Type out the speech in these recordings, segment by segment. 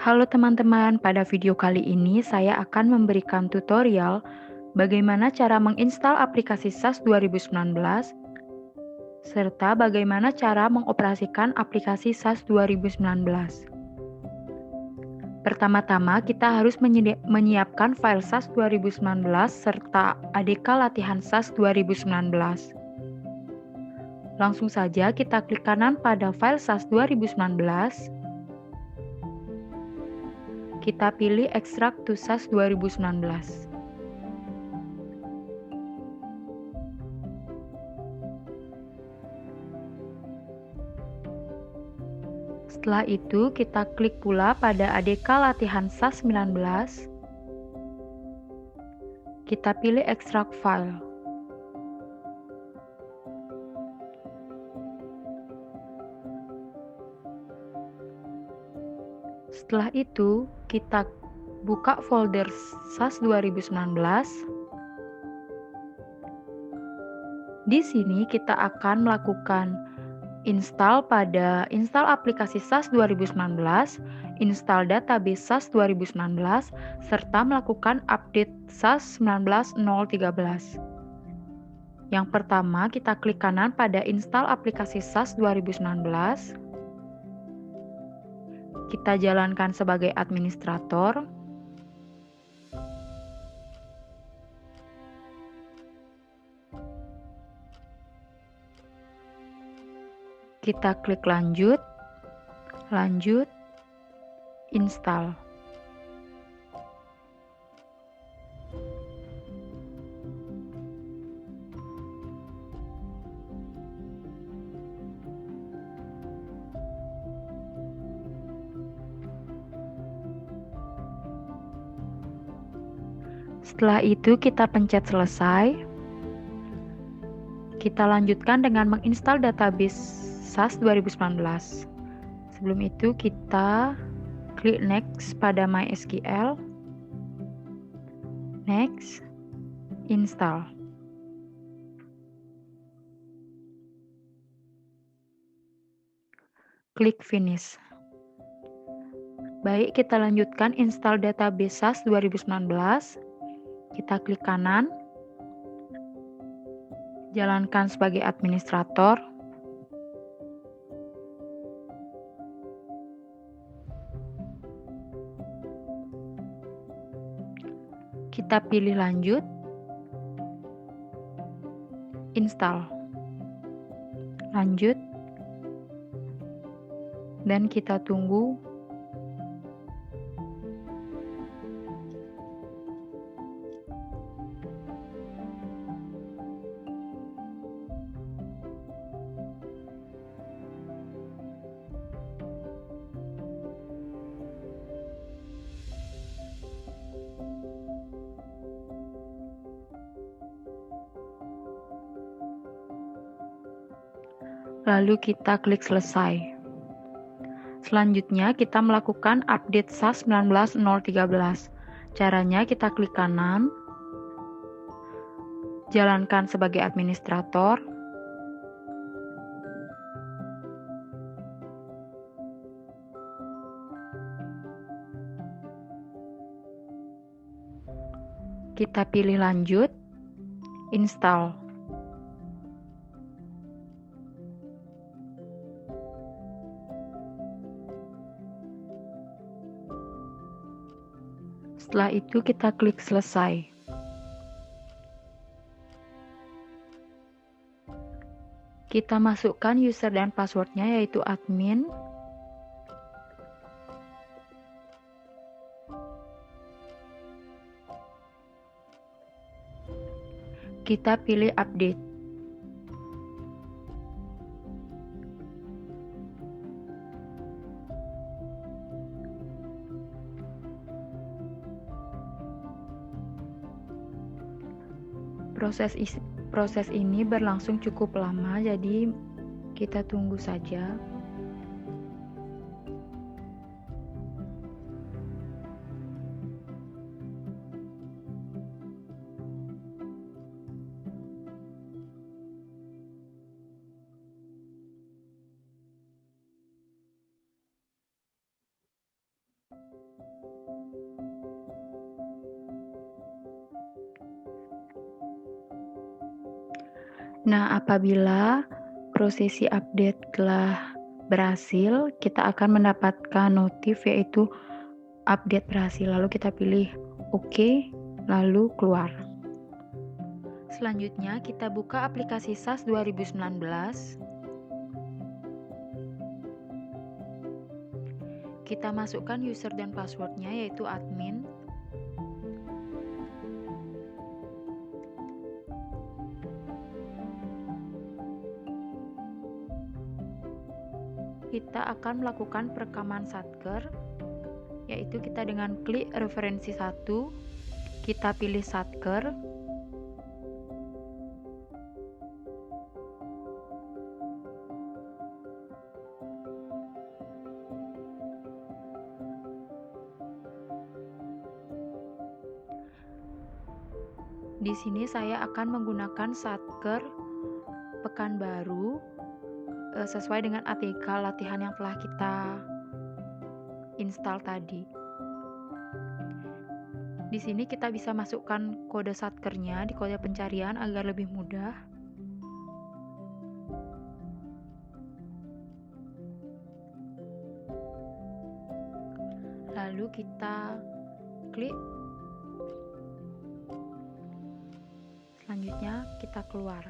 Halo teman-teman, pada video kali ini saya akan memberikan tutorial bagaimana cara menginstal aplikasi SAS 2019 serta bagaimana cara mengoperasikan aplikasi SAS 2019. Pertama-tama kita harus menyiapkan file SAS 2019 serta ADK latihan SAS 2019. Langsung saja kita klik kanan pada file SAS 2019. Kita pilih Extract to SAS 2019. Setelah itu, kita klik pula pada ADK latihan SAS 19. Kita pilih Extract File. Setelah itu, kita buka folder SAS 2019. Di sini kita akan melakukan install aplikasi SAS 2019, install database SAS 2019, serta melakukan update SAS 19.013. Yang pertama, kita klik kanan pada install aplikasi SAS 2019. Kita jalankan sebagai administrator. Kita klik lanjut, install. Setelah itu kita pencet selesai. Kita lanjutkan dengan menginstal database SAS 2019. Sebelum itu kita klik next pada MySQL. Next, install. Klik finish. Baik, kita lanjutkan install database SAS 2019. Kita klik kanan. Jalankan sebagai administrator. Kita pilih lanjut. Install. Lanjut. Dan kita tunggu. Lalu kita klik selesai. Selanjutnya kita melakukan update SAS 19.013. Caranya kita klik kanan, jalankan sebagai administrator. Kita pilih lanjut, install. Setelah itu kita klik selesai. Kita masukkan user dan passwordnya yaitu admin. Kita pilih update. Proses ini berlangsung cukup lama, jadi kita tunggu saja. Nah, apabila prosesi update telah berhasil, kita akan mendapatkan notif yaitu update berhasil. Lalu kita pilih OK, lalu keluar. Selanjutnya kita buka aplikasi SAS 2019. Kita masukkan user dan passwordnya yaitu admin. Kita akan melakukan perekaman Satker, yaitu kita dengan klik referensi 1, kita pilih Satker. Di sini saya akan menggunakan Satker Pekanbaru sesuai dengan ATK latihan yang telah kita install tadi. Di sini kita bisa masukkan kode Satkernya di kode pencarian agar lebih mudah. Lalu kita klik. Selanjutnya kita keluar.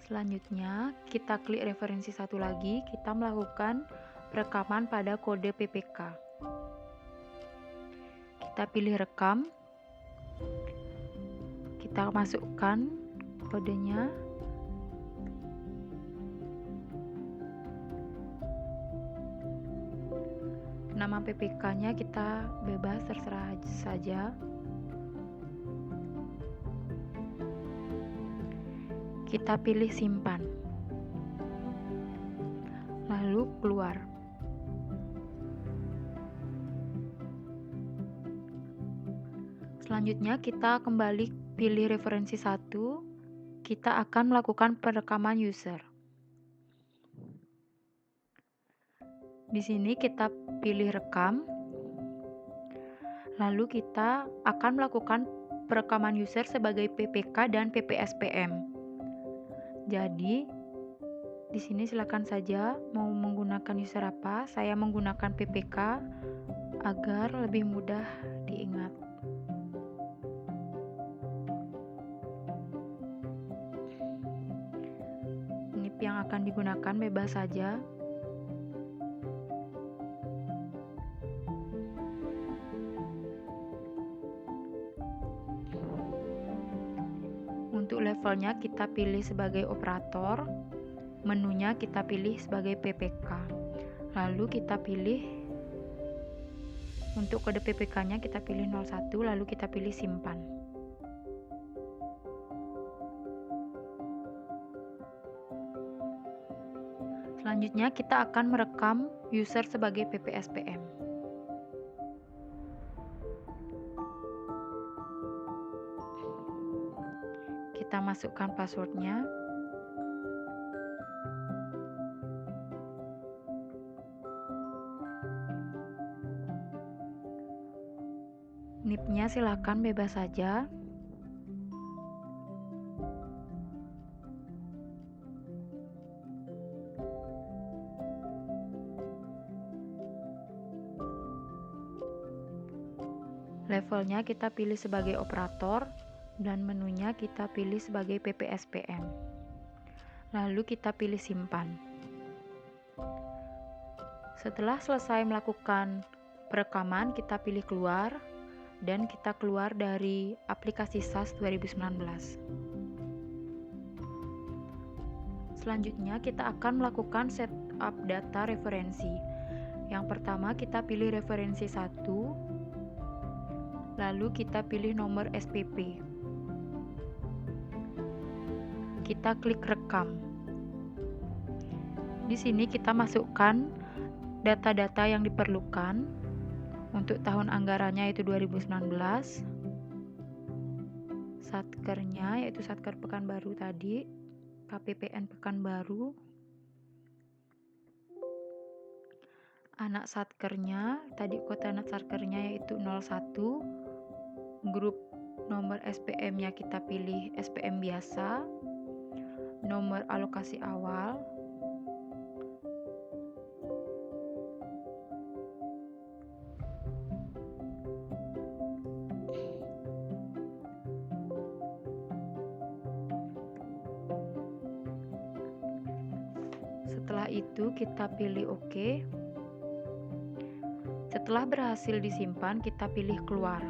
Selanjutnya kita klik referensi 1 lagi, kita melakukan perekaman pada kode PPK. Kita pilih rekam, kita masukkan kodenya. Nama PPK-nya kita bebas, terserah saja. Kita pilih simpan, lalu keluar. Selanjutnya kita kembali pilih referensi 1, kita akan melakukan perekaman user. Di sini kita pilih rekam, lalu kita akan melakukan perekaman user sebagai PPK dan PPSPM. Jadi di sini silakan saja mau menggunakan user apa. Saya menggunakan PPK agar lebih mudah diingat. NIP yang akan digunakan bebas saja. Untuk levelnya kita pilih sebagai operator, menunya kita pilih sebagai PPK. Lalu kita pilih untuk kode PPK-nya kita pilih 01, lalu kita pilih simpan. Selanjutnya kita akan merekam user sebagai PPSPM. Kita masukkan passwordnya. NIP-nya silakan bebas saja. Levelnya kita pilih sebagai operator dan menunya kita pilih sebagai PPSPM. Lalu kita pilih simpan. Setelah selesai melakukan perekaman, kita pilih keluar dan kita keluar dari aplikasi SAS 2019. Selanjutnya kita akan melakukan setup data referensi. Yang pertama kita pilih referensi 1, lalu kita pilih nomor SPP. Kita klik rekam. Di sini kita masukkan data-data yang diperlukan. Untuk tahun anggarannya yaitu 2019. Satkernya yaitu Satker Pekanbaru tadi, KPPN Pekanbaru. Anak satkernya, tadi kode anak satkernya yaitu 01, grup Nomor SPM-nya kita pilih SPM biasa. Nomor alokasi awal. Setelah itu kita pilih OK. Setelah berhasil disimpan, kita pilih keluar.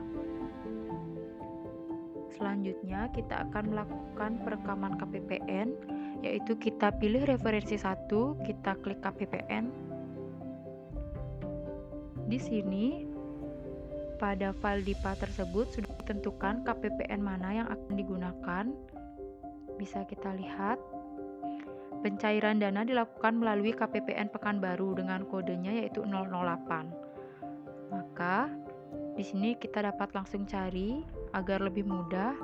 Selanjutnya kita akan melakukan perekaman KPPN, yaitu kita pilih referensi 1, kita klik KPPN. Di sini pada file DIPA tersebut sudah ditentukan KPPN mana yang akan digunakan. Bisa kita lihat. Pencairan dana dilakukan melalui KPPN Pekanbaru dengan kodenya yaitu 008. Maka di sini kita dapat langsung cari agar lebih mudah.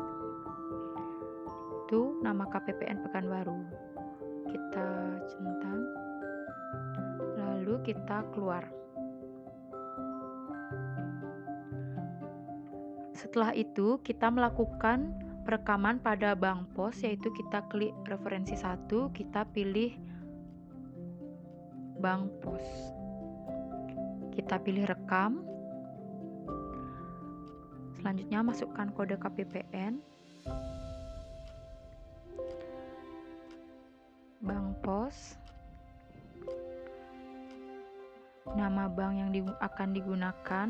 Itu nama KPPN Pekanbaru. Kita centang. Lalu kita keluar. Setelah itu kita melakukan perekaman pada bank pos, yaitu kita klik referensi 1, kita pilih bank pos. Kita pilih rekam. Selanjutnya masukkan kode KPPN. Bank pos. Nama bank yang akan digunakan.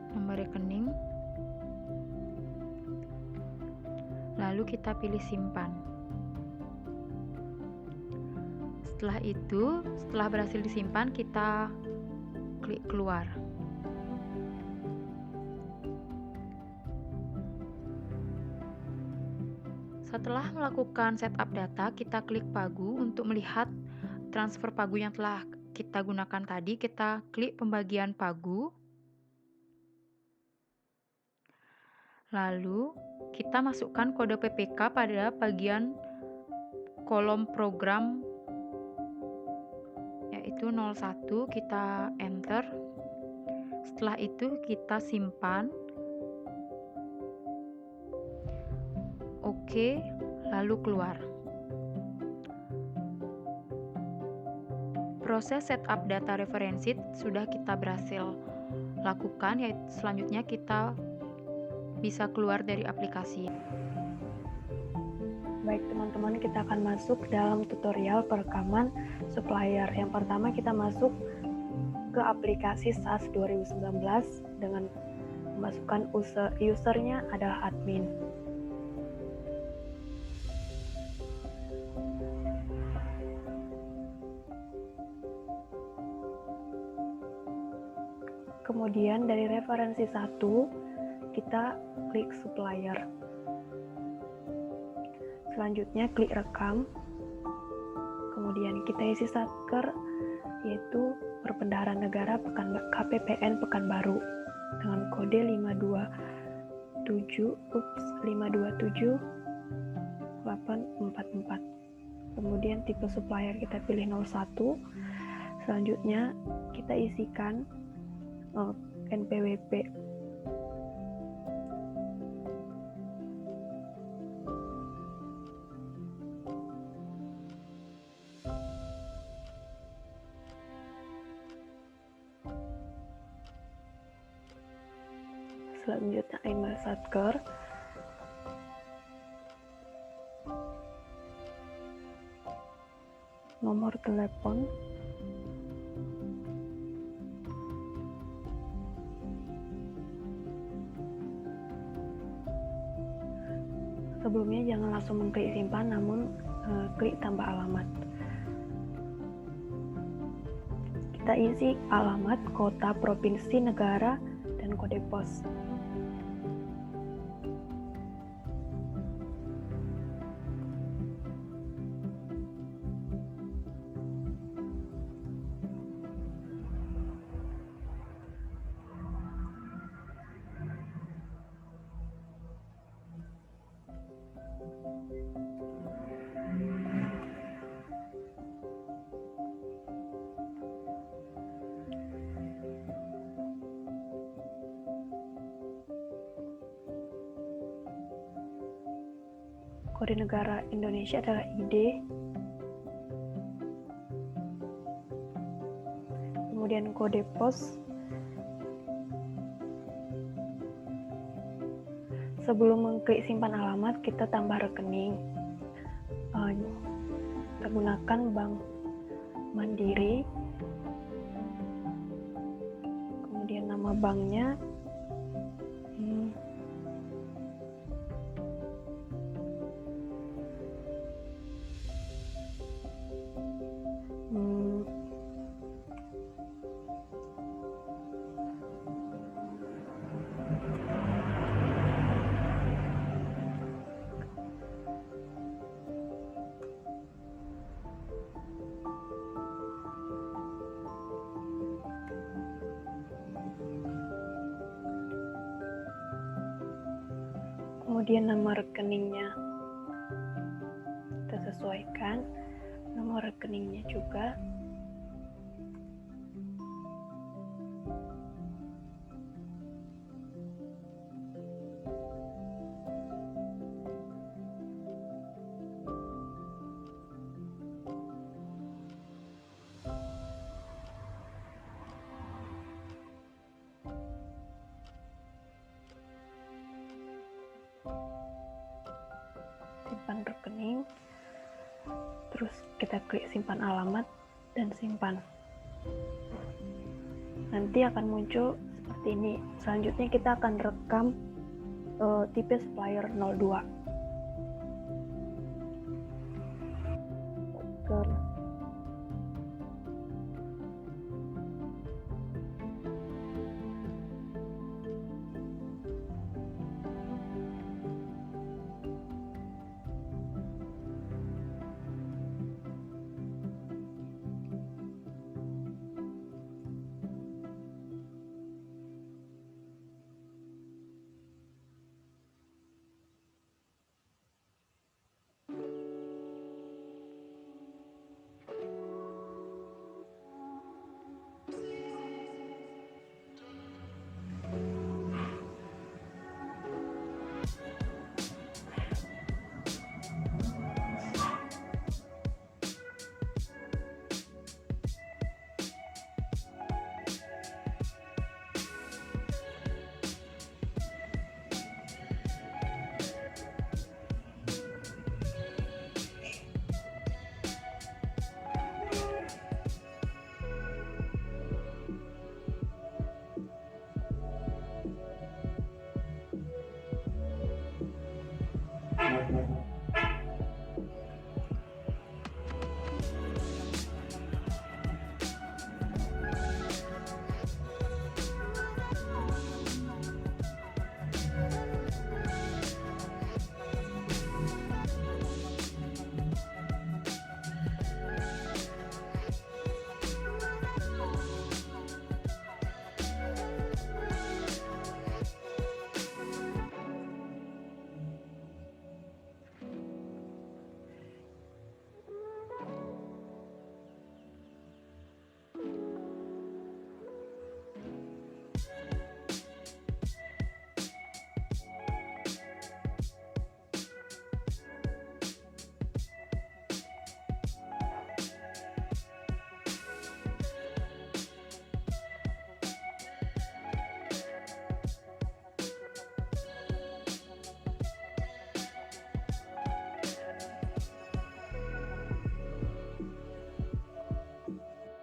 Nomor rekening. Lalu kita pilih simpan. Setelah itu, setelah berhasil disimpan, kita klik keluar. Setelah melakukan setup data, kita klik pagu untuk melihat transfer pagu yang telah kita gunakan tadi. Kita klik pembagian pagu. Lalu kita masukkan kode PPK pada bagian kolom program yaitu 01, kita enter. Setelah itu kita simpan. OK, lalu keluar. Proses setup data referensi sudah kita berhasil lakukan, yaitu selanjutnya kita bisa keluar dari aplikasi. Baik teman-teman, kita akan masuk dalam tutorial perekaman supplier. Yang pertama kita masuk ke aplikasi SAS 2019 dengan memasukkan usernya adalah admin. Kemudian dari referensi 1 kita klik supplier. Selanjutnya klik rekam. Kemudian kita isi satker yaitu Perbendaharaan Negara KPPN Pekanbaru dengan kode 527. Kemudian tipe supplier kita pilih 01. Selanjutnya kita isikan NPWP. Selanjutnya email satker. Nomor telepon. Sebelumnya jangan langsung mengklik simpan, namun klik tambah alamat. Kita isi alamat, kota, provinsi, negara, dan kode pos. Kode negara Indonesia adalah ID. Kemudian kode pos. Sebelum mengklik simpan alamat, kita tambah rekening. Kita gunakan Bank Mandiri. Kemudian nama banknya. Kemudian nama rekeningnya kita sesuaikan, nomor rekeningnya juga. Simpan rekening, terus kita klik simpan alamat dan simpan. Nanti akan muncul seperti ini. Selanjutnya kita akan rekam tipe supplier 02.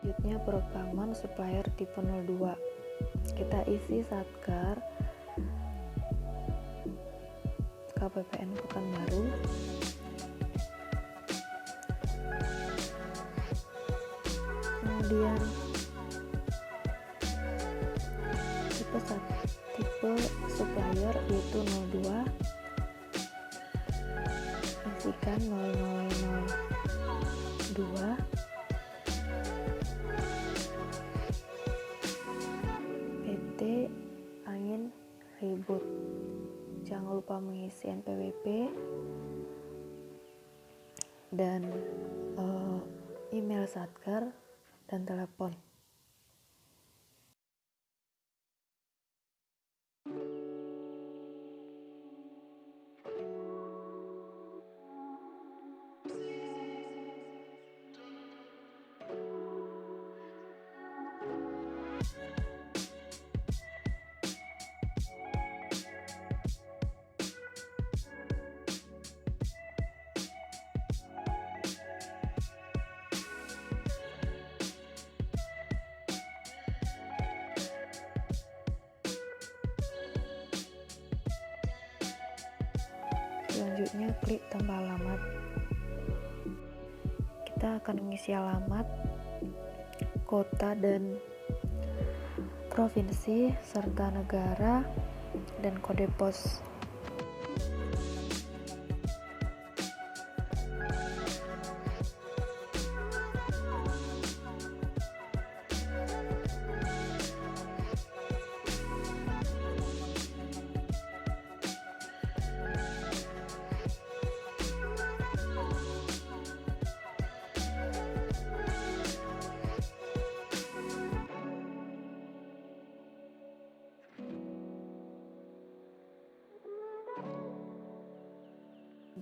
Selanjutnya perekaman supplier tipe 02. Kita isi Satker KPPN Pekanbaru. Kemudian tipe supplier yaitu 02. Isikan 0002. Angin ribut. Jangan lupa mengisi NPWP dan email Satker dan telepon. Selanjutnya klik tambah alamat. Kita akan mengisi alamat, kota dan provinsi, serta negara dan kode pos.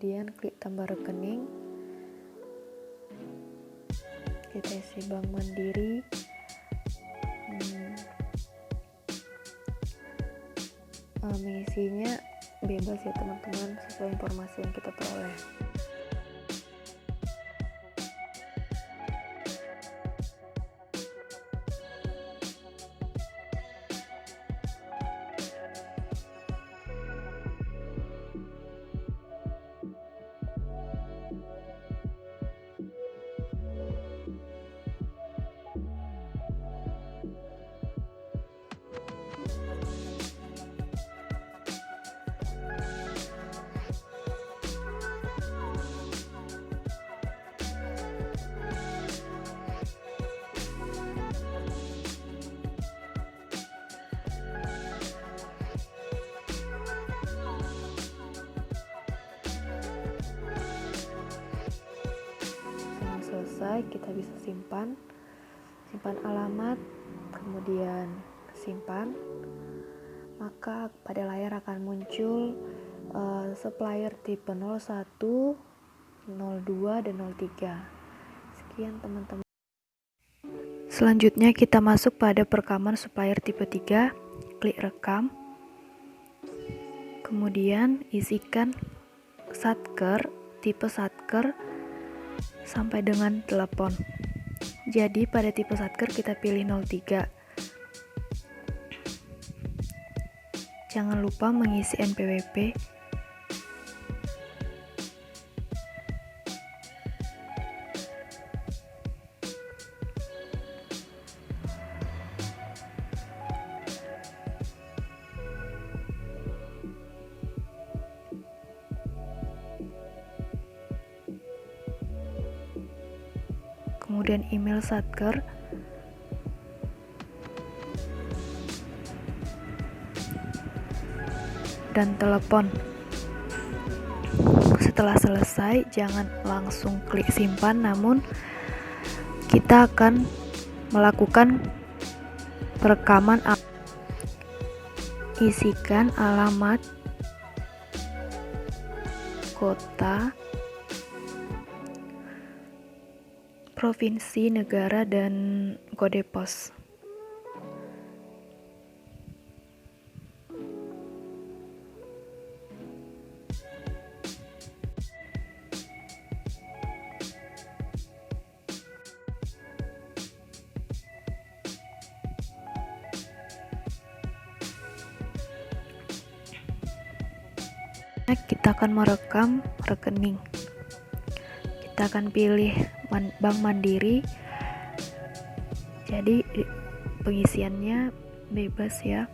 Kemudian klik tambah rekening, kita isi Bank Mandiri, mengisinya bebas ya teman-teman, sesuai informasi yang kita peroleh. Selesai, kita bisa simpan alamat, kemudian simpan, maka pada layar akan muncul supplier tipe 01, 02, dan 03. Sekian teman-teman. Selanjutnya kita masuk pada perekaman supplier tipe 3, klik rekam, kemudian isikan satker, tipe satker sampai dengan telepon. Jadi pada tipe satker kita pilih 03. Jangan lupa mengisi NPWP. Kemudian email satker, dan telepon. Setelah selesai, jangan langsung klik simpan, namun kita akan melakukan perekaman. Isikan alamat, kota, provinsi, negara, dan kode pos. Kita akan merekam rekening. Kita akan pilih Bank Mandiri. Jadi pengisiannya bebas ya,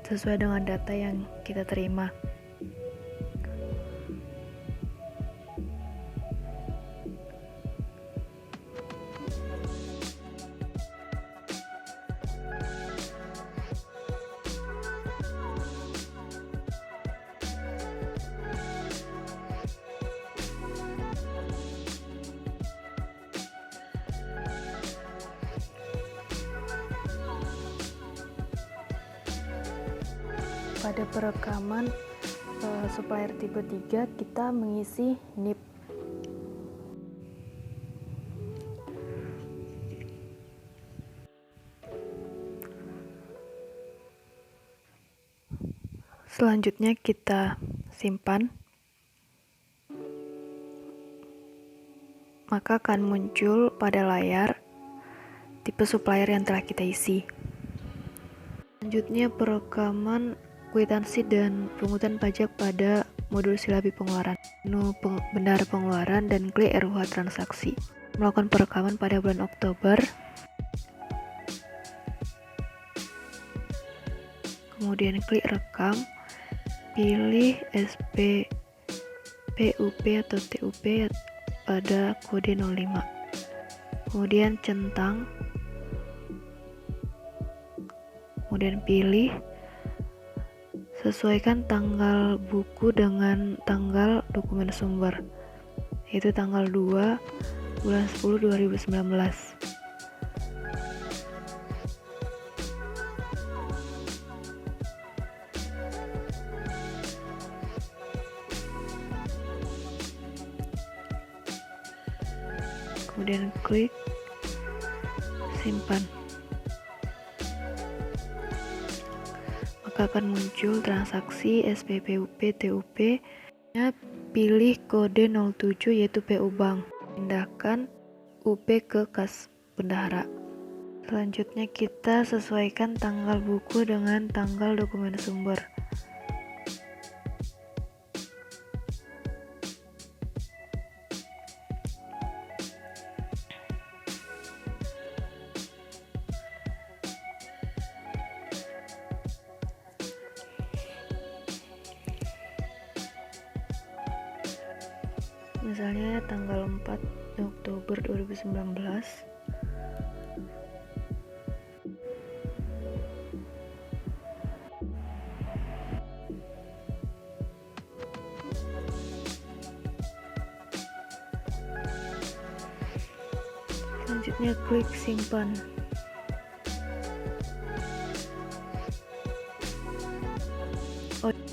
sesuai dengan data yang kita terima. Pada perekaman supplier tipe 3 kita mengisi NIP. Selanjutnya kita simpan, maka akan muncul pada layar tipe supplier yang telah kita isi. Selanjutnya perekaman kwitansi dan pungutan pajak pada modul silabi pengeluaran. menu bendahara pengeluaran dan klik RUH transaksi. Melakukan perekaman pada bulan Oktober. Kemudian klik rekam, pilih SPPUP atau TUP pada kode 05. Kemudian centang. Kemudian pilih, sesuaikan tanggal buku dengan tanggal dokumen sumber, yaitu tanggal 2 bulan 10 2019. Kemudian klik simpan. Maka akan muncul transaksi SPPUP TUP. Pilih kode 07 yaitu PU Bank. Pindahkan UP ke kas bendahara. Selanjutnya kita sesuaikan tanggal buku dengan tanggal dokumen sumber. Misalnya tanggal 4 Oktober 2019. Selanjutnya klik simpan.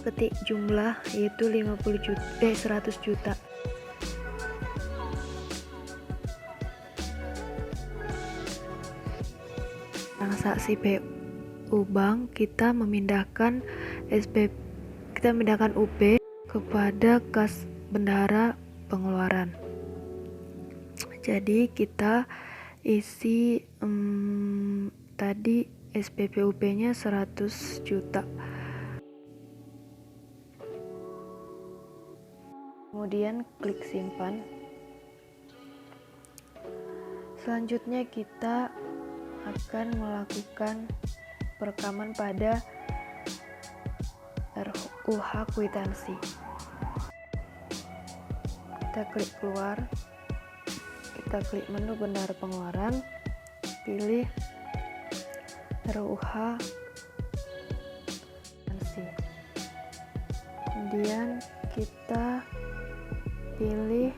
Ketik jumlah yaitu 100 juta. Transaksi PU Bank, kita memindahkan UP kepada kas bendahara pengeluaran. Jadi kita isi tadi SPPUP-nya 100 juta. Kemudian klik simpan. Selanjutnya kita akan melakukan perekaman pada RUH kwitansi. Kita klik keluar, kita klik menu bendahara pengeluaran, pilih RUH kwitansi. Kemudian kita pilih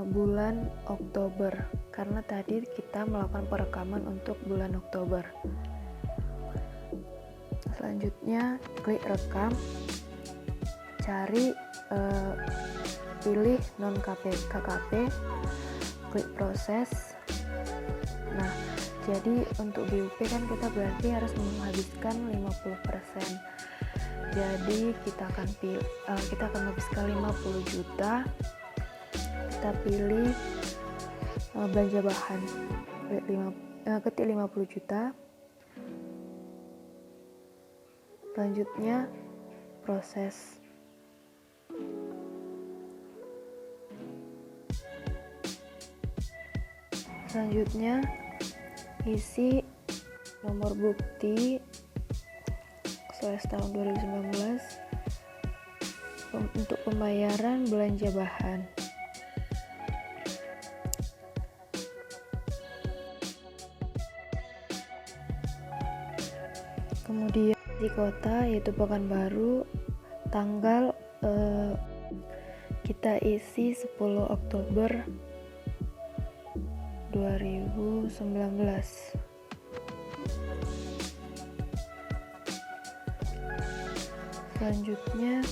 bulan Oktober, karena tadi kita melakukan perekaman untuk bulan Oktober. Selanjutnya klik rekam, cari pilih non KKP, klik proses. Nah, jadi untuk BUP kan kita berarti harus menghabiskan 50%. Jadi kita akan menghabiskan 50 juta. Kita pilih belanja bahan, ketik 50 juta. Selanjutnya proses. Selanjutnya isi nomor bukti SOES tahun 2019 untuk pembayaran belanja bahan. Kemudian di kota yaitu Pekanbaru, tanggal kita isi 10 Oktober 2019. Selanjutnya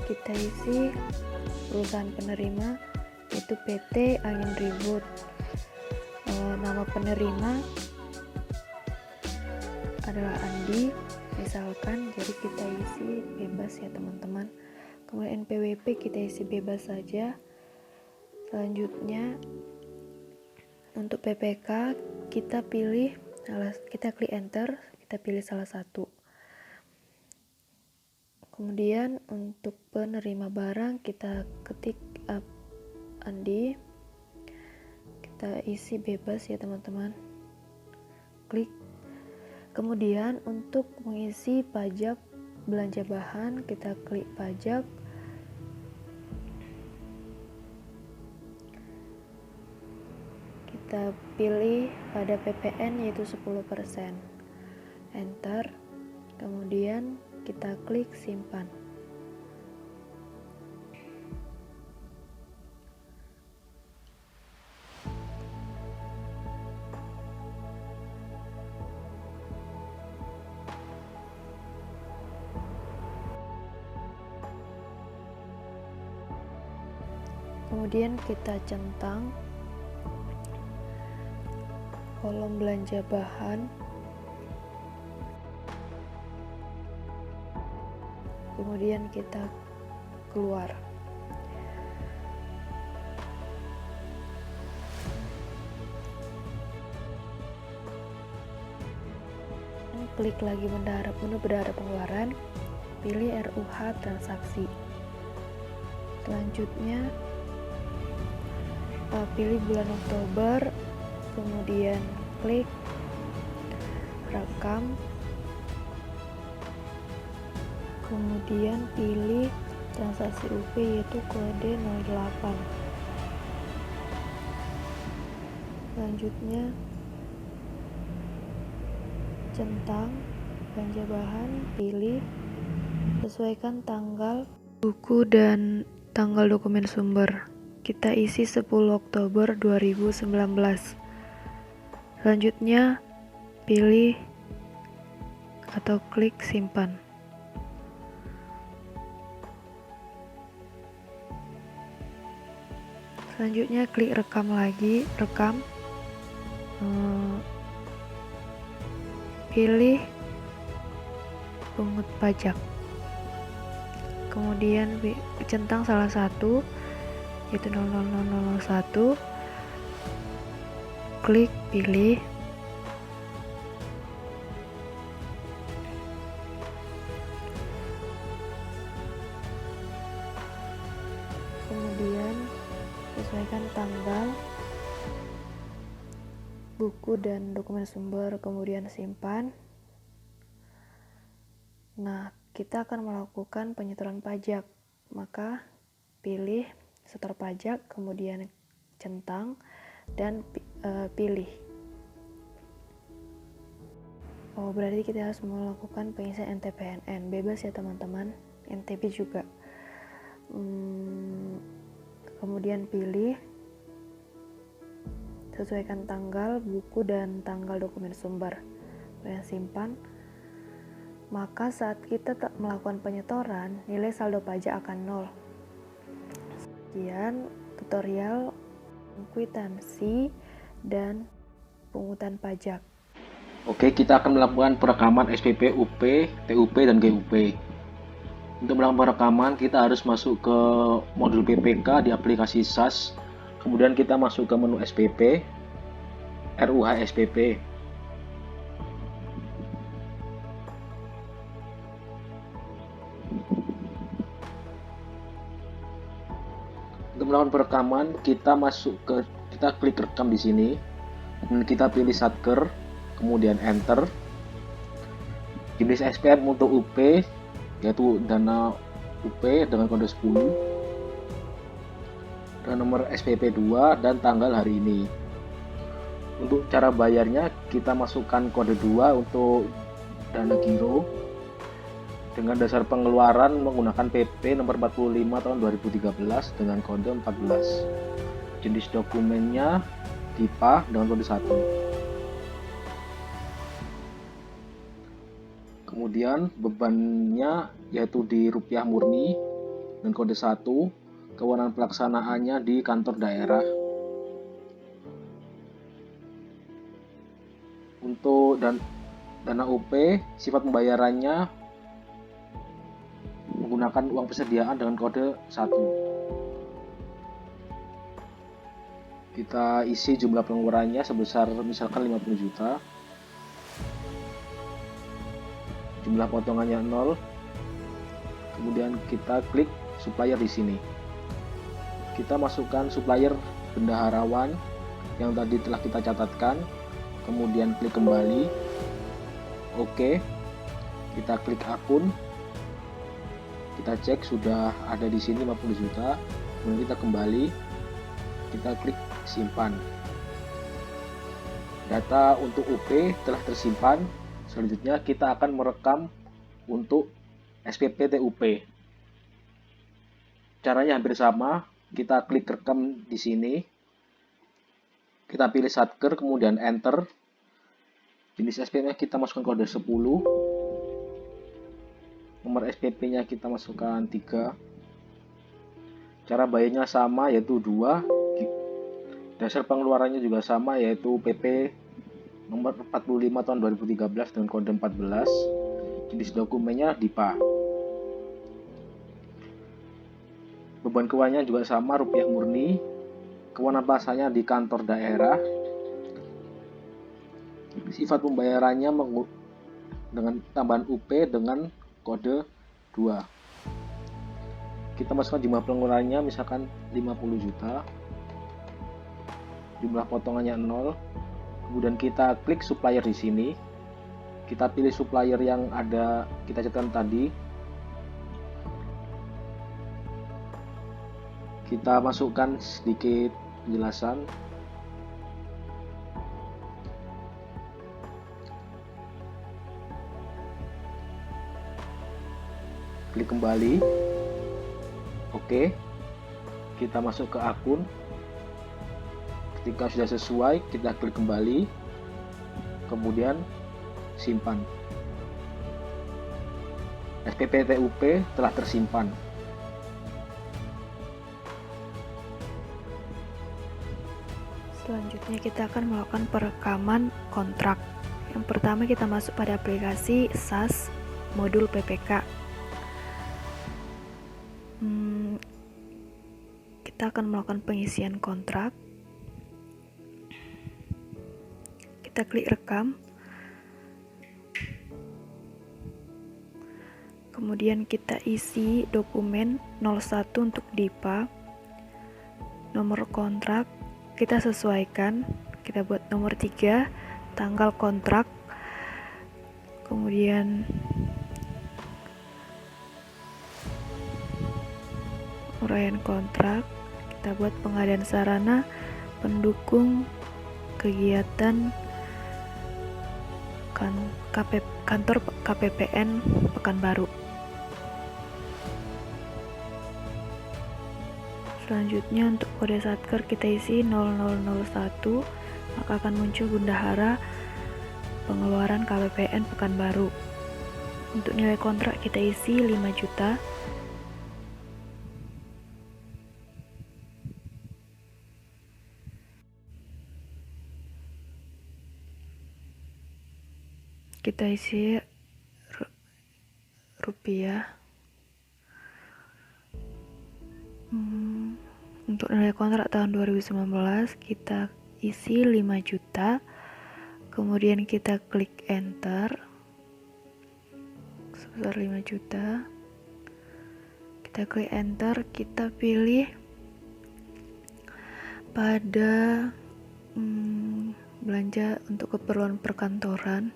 kita isi perusahaan penerima yaitu PT Angin Ribut. Nama penerima adalah Andi misalkan, jadi kita isi bebas ya teman-teman. Kemudian NPWP kita isi bebas saja. Selanjutnya untuk PPK kita klik enter, kita pilih salah satu. Kemudian untuk penerima barang kita ketik Andi, kita isi bebas ya teman-teman, klik. Kemudian untuk mengisi pajak belanja bahan kita klik pajak, kita pilih pada PPN yaitu 10%, enter, kemudian kita klik simpan. Kemudian kita centang kolom belanja bahan, kemudian kita keluar. Klik lagi menu bendahara pengeluaran, pilih RUH transaksi. Selanjutnya pilih bulan Oktober, kemudian klik rekam, kemudian pilih transaksi UP yaitu kode 08. Selanjutnya centang belanja bahan, pilih, sesuaikan tanggal buku dan tanggal dokumen sumber. Kita isi 10 Oktober 2019. Selanjutnya pilih atau klik simpan. Selanjutnya klik rekam lagi, pilih pungut pajak, kemudian centang salah satu yaitu 00001, klik pilih, kemudian sesuaikan tanggal buku dan dokumen sumber, kemudian simpan. Nah, kita akan melakukan penyetoran pajak, maka pilih setor pajak, kemudian centang dan pilih. Berarti kita harus melakukan pengisian NTPNN, bebas ya teman-teman, NTB juga. Kemudian pilih, sesuaikan tanggal buku dan tanggal dokumen sumber, kemudian simpan. Maka saat kita melakukan penyetoran, nilai saldo pajak akan 0. Sekian tutorial kwitansi dan pungutan pajak. Oke, kita akan melakukan perekaman SPP, UP, TUP, dan GUP. Untuk melakukan perekaman, kita harus masuk ke modul PPK di aplikasi SAS. Kemudian kita masuk ke menu SPP, RUH SPP. Untuk melakukan perekaman, kita klik rekam di sini, dan kita pilih Satker, kemudian enter. Jenis SPM untuk UP yaitu dana UP dengan kode 10, dan nomor SPP 2 dan tanggal hari ini. Untuk cara bayarnya, kita masukkan kode 2 untuk dana giro dengan dasar pengeluaran menggunakan PP nomor 45 tahun 2013 dengan kode 14. Jenis dokumennya DIPA dengan kode 1. Kemudian bebannya yaitu di rupiah murni dengan kode 1. Kewenangan pelaksanaannya di kantor daerah. Untuk dana UP, sifat pembayarannya menggunakan uang persediaan dengan kode 1. Kita isi jumlah pengeluarannya sebesar misalkan 50 juta. jumlah potongannya 0. Kemudian kita klik supplier di sini. Kita masukkan supplier bendaharawan yang tadi telah kita catatkan. Kemudian klik kembali. Oke. Kita klik akun. Kita cek sudah ada di sini 50 juta. Kemudian kita kembali. Kita klik simpan. Data untuk UP telah tersimpan. Selanjutnya kita akan merekam untuk SPP TUP. Caranya hampir sama. Kita klik rekam di sini. Kita pilih Satker, kemudian enter. Jenis SPP-nya kita masukkan kode 10. Nomor SPP-nya kita masukkan 3. Cara bayarnya sama, yaitu 2. Dasar pengeluarannya juga sama, yaitu PP nomor 45 tahun 2013 dengan kode 14. Jenis dokumennya DIPA. Beban keuangannya juga sama, rupiah murni. Kewenangan pasarnya di kantor daerah. Sifat pembayarannya dengan tambahan UP dengan kode 2. Kita masukkan jumlah pengeluarannya, misalkan 50 juta. Jumlah potongannya 0. Kemudian kita klik supplier di sini. Kita pilih supplier yang ada kita catatkan tadi. Kita masukkan sedikit penjelasan. Klik kembali. Oke. Kita masuk ke akun. Ketika sudah sesuai, kita klik kembali. Kemudian simpan. SPP TUP telah tersimpan. Selanjutnya kita akan melakukan perekaman kontrak. Yang pertama kita masuk pada aplikasi SAS modul PPK. Kita akan melakukan pengisian kontrak. Kita klik rekam. Kemudian kita isi dokumen 01 untuk DIPA. Nomor kontrak kita sesuaikan. Kita buat nomor 3, tanggal kontrak. Kemudian uraian kontrak. Kita buat pengadaan sarana pendukung kegiatan kantor KPPN Pekanbaru. Selanjutnya untuk kode satker kita isi 0001, maka akan muncul bendahara pengeluaran KPPN Pekanbaru. Untuk nilai kontrak kita isi 5 juta. Kita isi rupiah. Untuk nilai kontrak tahun 2019 kita isi 5 juta. Kemudian kita klik enter sebesar 5 juta. Kita klik enter, kita pilih pada belanja untuk keperluan perkantoran.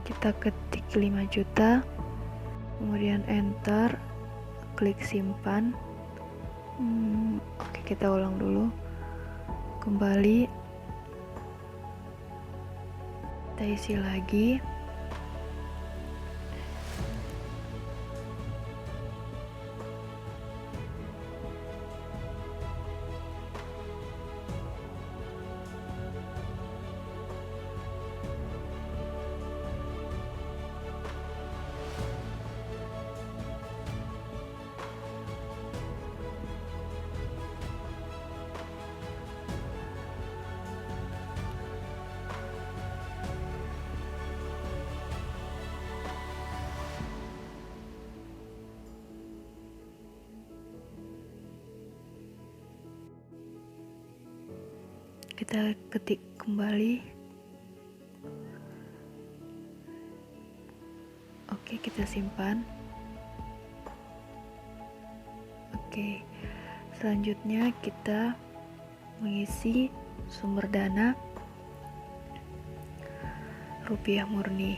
Kita ketik 5 juta, kemudian enter, klik simpan. Oke, kita ulang dulu. Kembali, kita isi lagi. kita ketik kembali. Oke, kita simpan. Oke, selanjutnya kita mengisi sumber dana rupiah murni.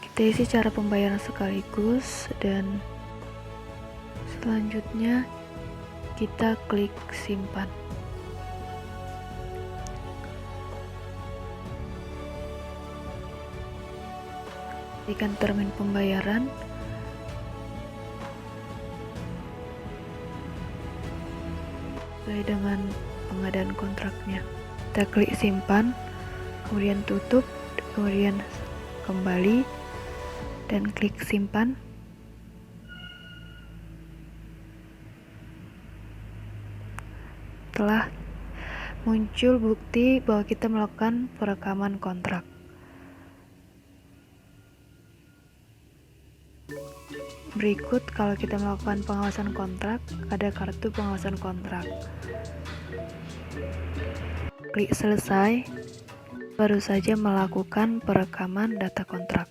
Kita isi cara pembayaran sekaligus dan selanjutnya kita klik simpan. Berikan termin pembayaran. Sesuai dengan pengadaan kontraknya. Kita klik simpan, kemudian tutup, kemudian kembali dan klik simpan. Telah muncul bukti bahwa kita melakukan perekaman kontrak. Berikut kalau kita melakukan pengawasan kontrak, ada kartu pengawasan kontrak. Klik selesai, baru saja melakukan perekaman data kontrak.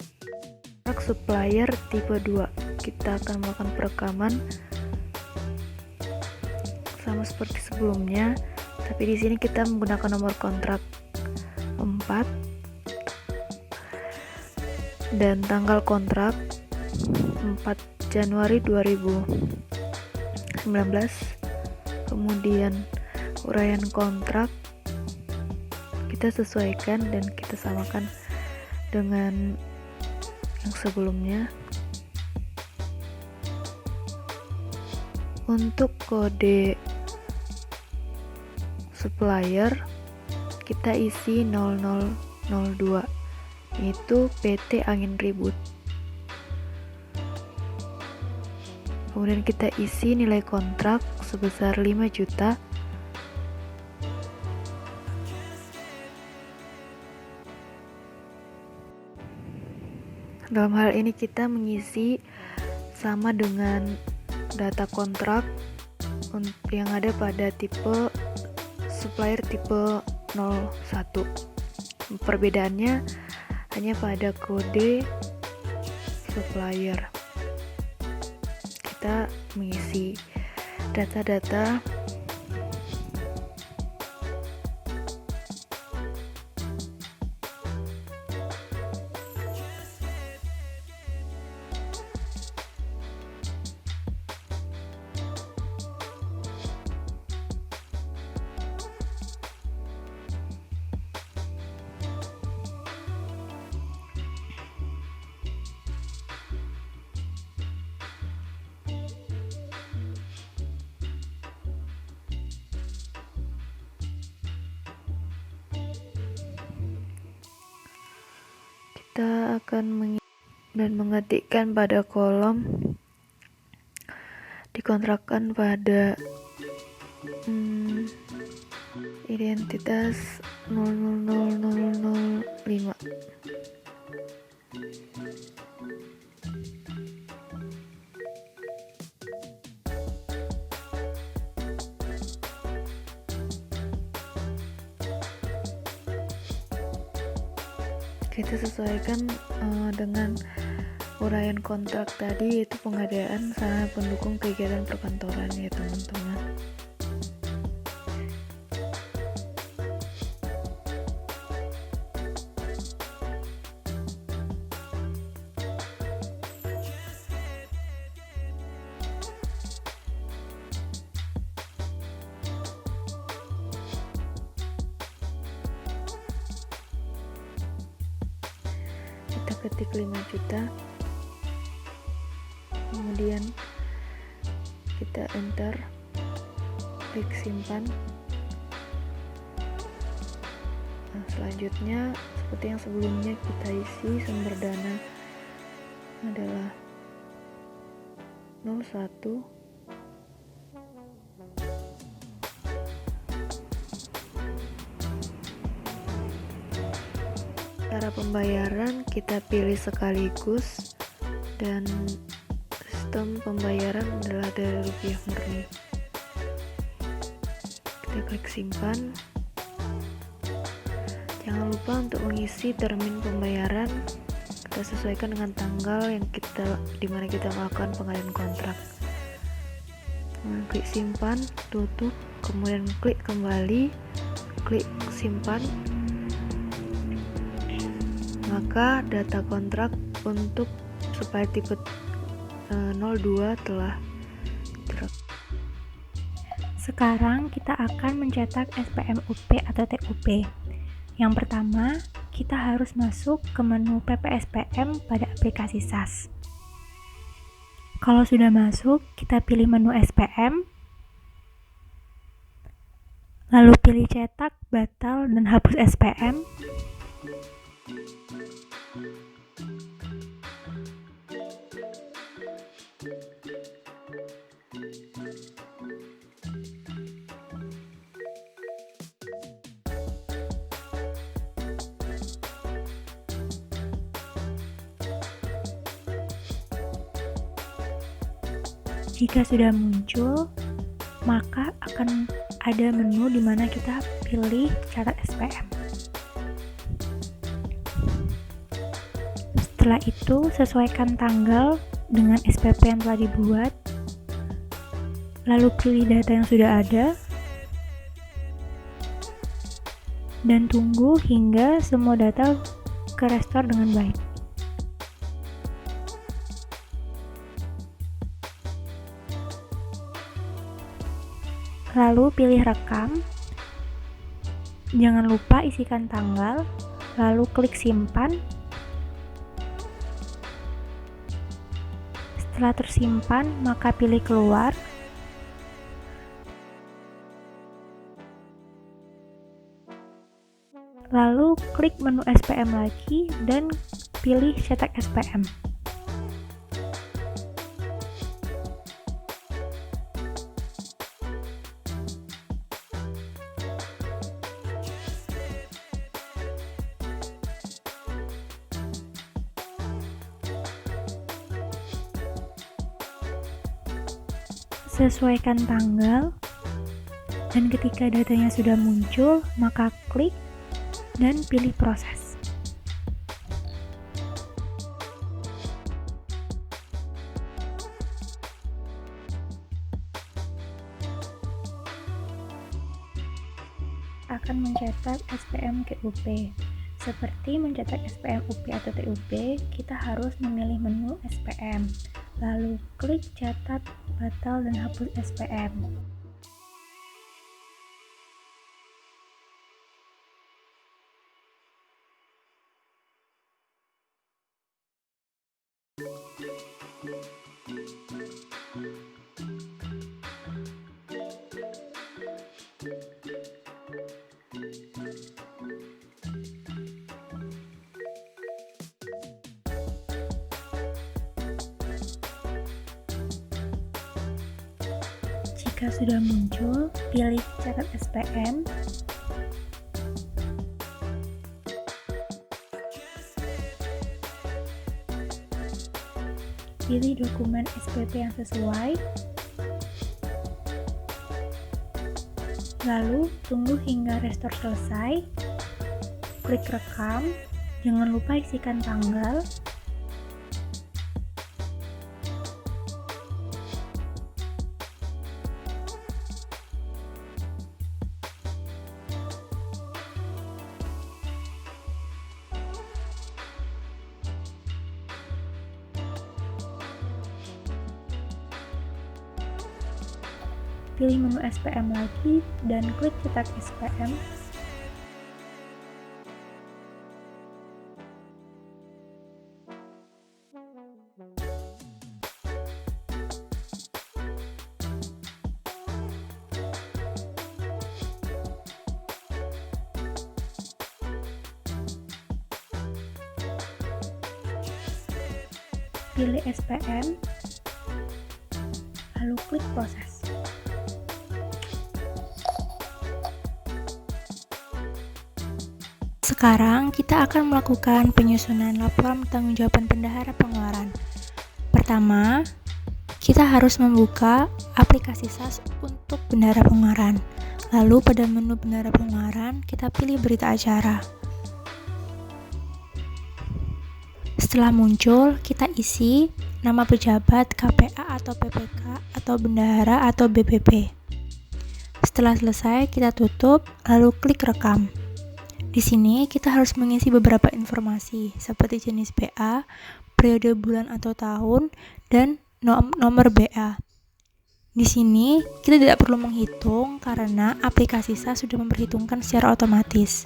Kontrak supplier tipe 2, kita akan melakukan perekaman sama seperti sebelumnya, tapi di sini kita menggunakan nomor kontrak 4 dan tanggal kontrak 4 Januari 2019. Kemudian uraian kontrak kita sesuaikan dan kita samakan dengan yang sebelumnya. Untuk kode supplier kita isi 0002, itu PT Angin Ribut. Kemudian kita isi nilai kontrak sebesar 5 juta. Dalam hal ini kita mengisi sama dengan data kontrak yang ada pada tipe supplier tipe 01. Perbedaannya hanya pada kode supplier. Kita mengisi data-data kita akan mengetikkan pada kolom dikontrakkan pada identitas 000005. Kita sesuaikan dengan uraian kontrak tadi, yaitu pengadaan sarana pendukung kegiatan perkantoran ya teman-teman. Kita ketik 5 juta, kemudian kita enter, klik simpan. Nah, selanjutnya seperti yang sebelumnya kita isi sumber dana adalah 01. Cara pembayaran kita pilih sekaligus dan sistem pembayaran adalah dari rupiah murni. Kita klik simpan. Jangan lupa untuk mengisi termin pembayaran, kita sesuaikan dengan tanggal yang dimana kita melakukan pengalihan kontrak. Klik simpan, tutup, kemudian klik kembali, klik simpan. Maka data kontrak untuk supaya tipe 02 telah direkam. Sekarang kita akan mencetak SPM UP atau TUP. Yang pertama, kita harus masuk ke menu PPSPM pada aplikasi SAS. Kalau sudah masuk, kita pilih menu SPM, lalu pilih cetak, batal, dan hapus SPM. Jika sudah muncul, maka akan ada menu di mana kita pilih catat SPM. Setelah itu, sesuaikan tanggal dengan SPP yang telah dibuat, lalu pilih data yang sudah ada, dan tunggu hingga semua data ke-restore dengan baik. Lalu pilih rekam, jangan lupa isikan tanggal, lalu klik simpan. Setelah tersimpan, maka pilih keluar. Lalu klik menu SPM lagi dan pilih cetak SPM. Sesuaikan tanggal, dan ketika datanya sudah muncul, maka klik dan pilih proses. Akan mencetak SPM ke UP. Seperti mencetak SPM UP atau TUP, kita harus memilih menu SPM, lalu klik catat, batal, dan hapus SPM. Jika sudah muncul, pilih catat SPM. Pilih dokumen SPP yang sesuai. Lalu tunggu hingga restore selesai. Klik rekam. Jangan lupa isikan tanggal. Pilih menu SPM lagi dan klik cetak SPM. Pilih SPM, lalu klik proses. Sekarang kita akan melakukan penyusunan laporan pertanggungjawaban bendahara pengeluaran. Pertama, kita harus membuka aplikasi SAS untuk bendahara pengeluaran. Lalu pada menu bendahara pengeluaran, kita pilih berita acara. Setelah muncul, kita isi nama pejabat, KPA atau PPK atau bendahara atau BPP. Setelah selesai, kita tutup, lalu klik rekam. Di sini kita harus mengisi beberapa informasi seperti jenis BA, periode bulan atau tahun, dan nomor BA. Di sini kita tidak perlu menghitung karena aplikasi SAS sudah memperhitungkan secara otomatis.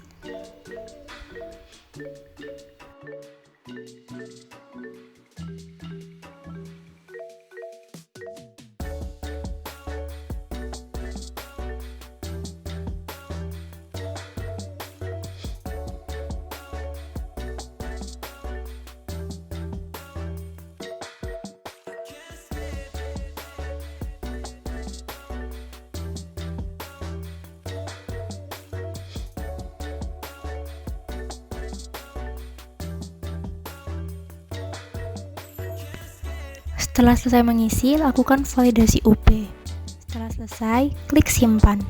Setelah selesai mengisi, lakukan validasi UP. Setelah selesai, klik simpan.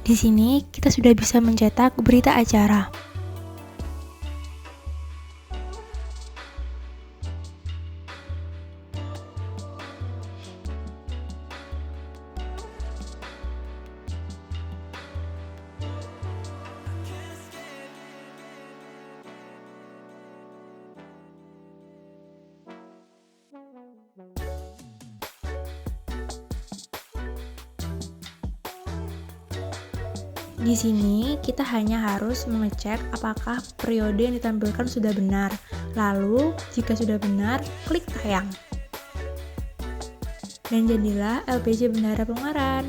Di sini, kita sudah bisa mencetak berita acara. Di sini kita hanya harus mengecek apakah periode yang ditampilkan sudah benar. Lalu, jika sudah benar, klik tayang. Dan jadilah LPJ Bendahara Pengeluaran.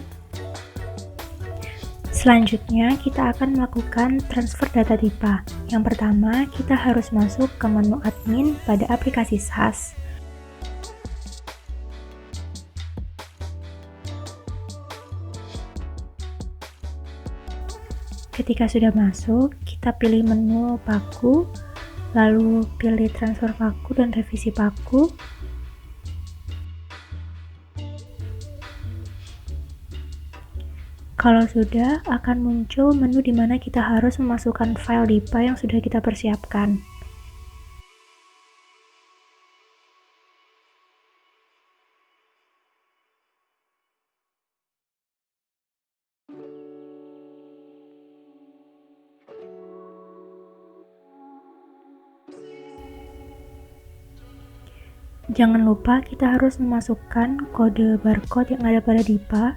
Selanjutnya, kita akan melakukan transfer data DIPA. Yang pertama, kita harus masuk ke menu admin pada aplikasi SAS. Ketika sudah masuk, kita pilih menu paku, lalu pilih transfer paku dan revisi paku. Kalau sudah, akan muncul menu di mana kita harus memasukkan file DIPA yang sudah kita persiapkan. Jangan lupa kita harus memasukkan kode barcode yang ada pada DIPA.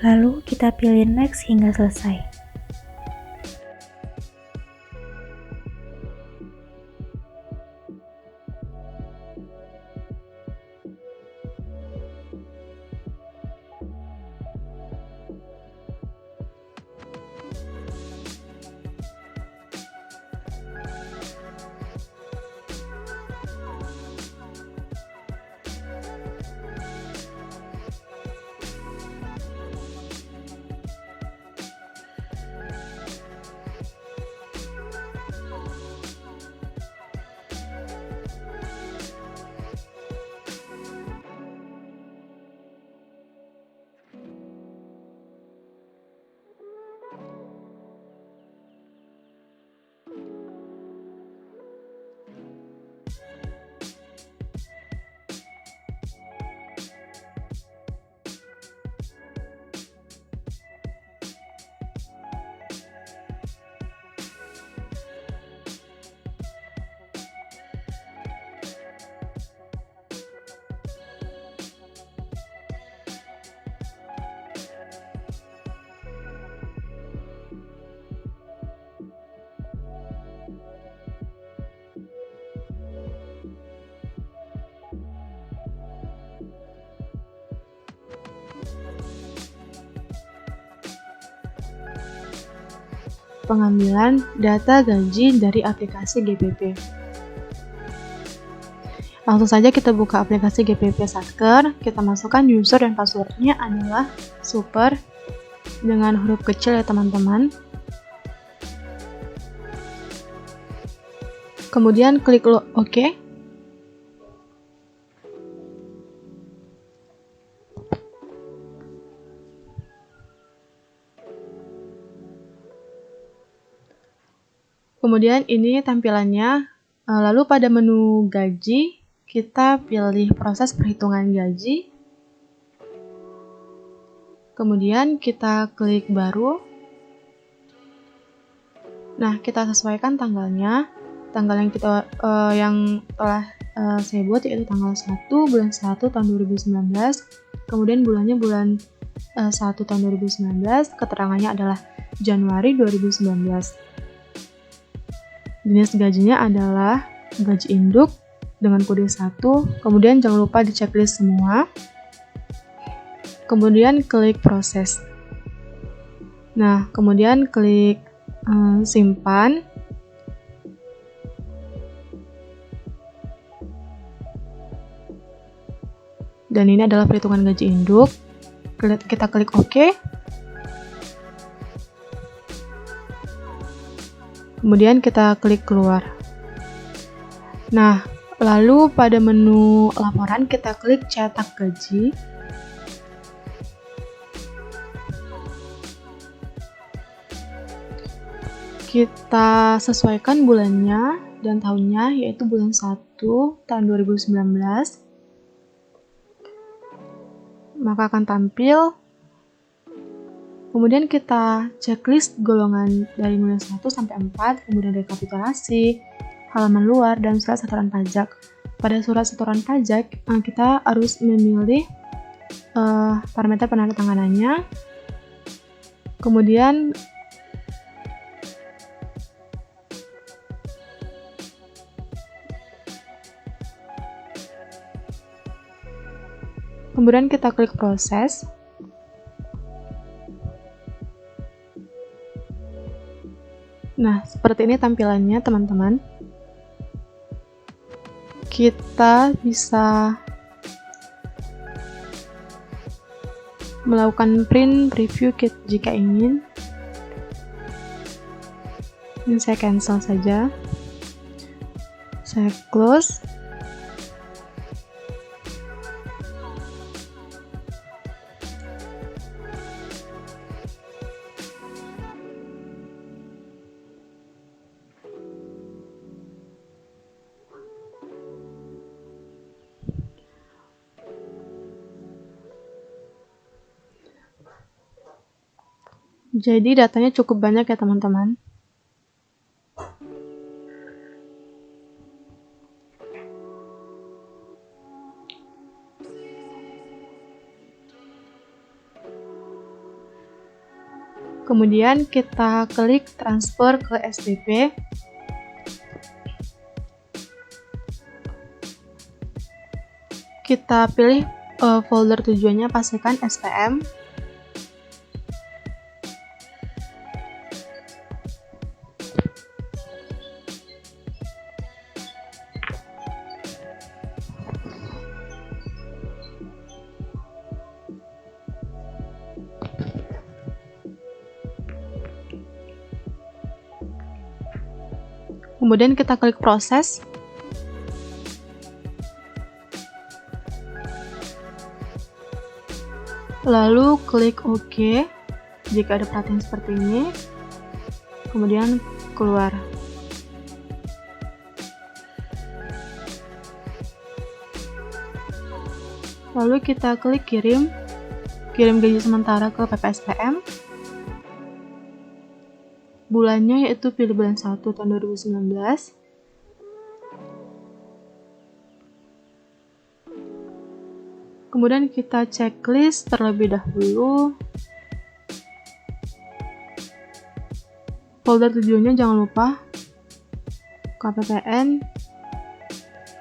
Lalu kita pilih next hingga selesai. Pengambilan data gaji dari aplikasi GPP. Langsung saja kita buka aplikasi GPP Sasker, kita masukkan user dan passwordnya adalah super dengan huruf kecil ya teman-teman. Kemudian klik OK. Kemudian ini tampilannya. Lalu pada menu gaji, kita pilih proses perhitungan gaji. Kemudian kita klik baru. Nah, kita sesuaikan tanggalnya. Tanggal yang telah saya buat yaitu tanggal 1 bulan 1 tahun 2019. Kemudian bulannya bulan 1 tahun 2019. Keterangannya adalah Januari 2019. Jenis gajinya adalah gaji induk dengan kode 1. Kemudian jangan lupa di checklist semua. Kemudian klik proses. Nah, kemudian klik simpan. Dan ini adalah perhitungan gaji induk. Kita klik OK. Kemudian kita klik keluar. Nah, lalu pada menu laporan kita klik cetak gaji. Kita sesuaikan bulannya dan tahunnya, yaitu bulan 1 tahun 2019. Maka akan tampil. Kemudian kita checklist golongan dari nilai 1 sampai 4, kemudian rekapitulasi, halaman luar, dan surat setoran pajak. Pada surat setoran pajak, kita harus memilih parameter penandatanganannya. Kemudian kita klik proses. Nah, seperti ini tampilannya, teman-teman. Kita bisa melakukan print preview jika ingin. Ini saya cancel saja. Saya close. Jadi datanya cukup banyak ya teman-teman. Kemudian kita klik transfer ke SDP. Kita pilih folder tujuannya, pastikan SPM. Kemudian kita klik proses. Lalu klik OK jika ada perhatian seperti ini. Kemudian keluar. Lalu kita klik kirim gaji sementara ke PPSPM. Bulannya yaitu pilih bulan 1 tahun 2019. Kemudian kita checklist terlebih dahulu. Folder tujuannya jangan lupa KPPN.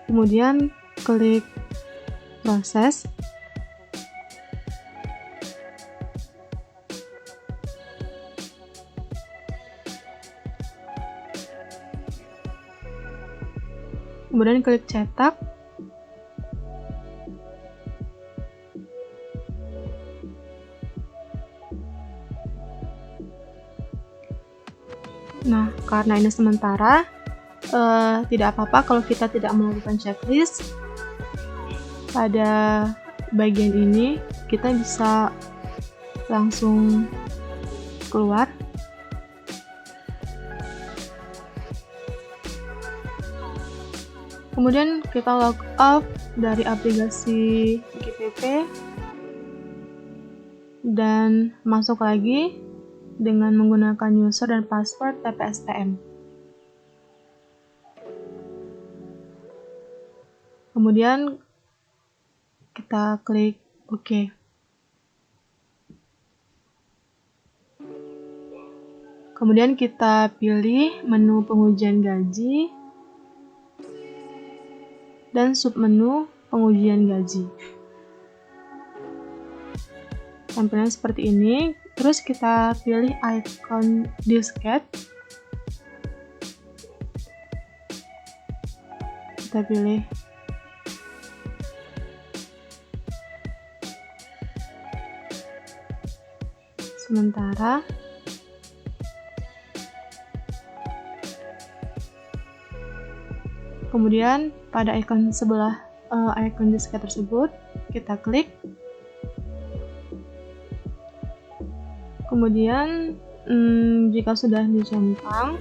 Kemudian klik proses. Kemudian klik cetak. Nah, karena ini sementara, tidak apa-apa kalau kita tidak melakukan checklist. Pada bagian ini kita bisa langsung keluar. Kemudian kita log out dari aplikasi GPP dan masuk lagi dengan menggunakan user dan password TPSPM. Kemudian kita klik OK. Kemudian kita pilih menu pengujian gaji dan submenu pengujian gaji. Tampilan seperti ini. Terus kita pilih icon disket. Kita pilih sementara. Kemudian pada icon sebelah icon disket tersebut kita klik. Kemudian jika sudah dicentang,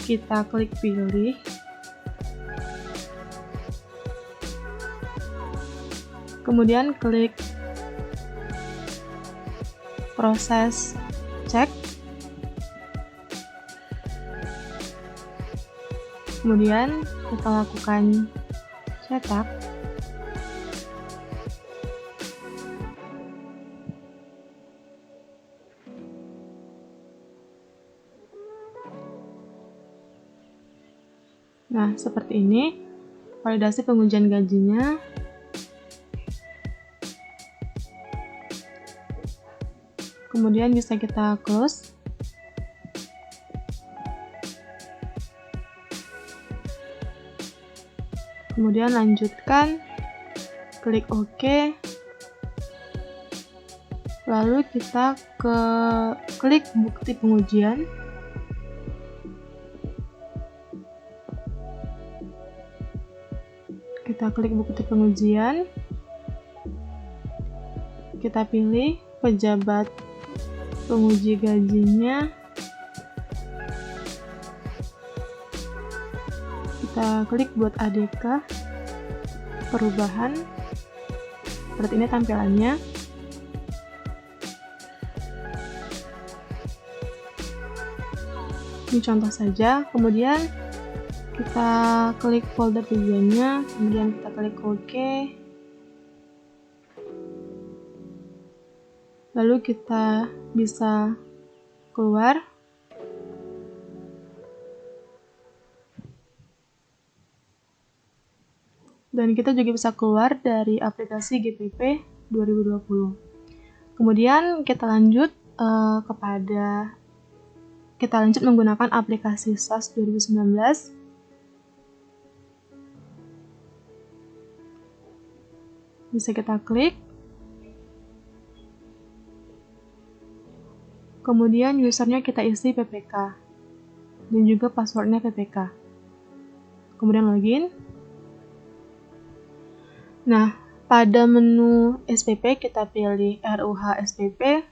kita klik pilih. Kemudian klik proses cek. Kemudian kita lakukan cetak. Nah, seperti ini validasi pengujian gajinya. Kemudian bisa kita close. Kemudian lanjutkan, klik OK. Lalu kita klik bukti pengujian. Kita klik bukti pengujian. Kita pilih pejabat penguji gajinya. Kita klik buat ADK perubahan. Seperti ini tampilannya. Ini contoh saja. Kemudian kita klik folder tujuannya, kemudian kita klik OK. Lalu kita bisa keluar. Dan kita juga bisa keluar dari aplikasi GPP 2020. Kemudian kita lanjut menggunakan aplikasi SAS 2019. Bisa kita klik. Kemudian usernya kita isi PPK dan juga passwordnya PPK. Kemudian login. Nah, pada menu SPP kita pilih RUH SPP.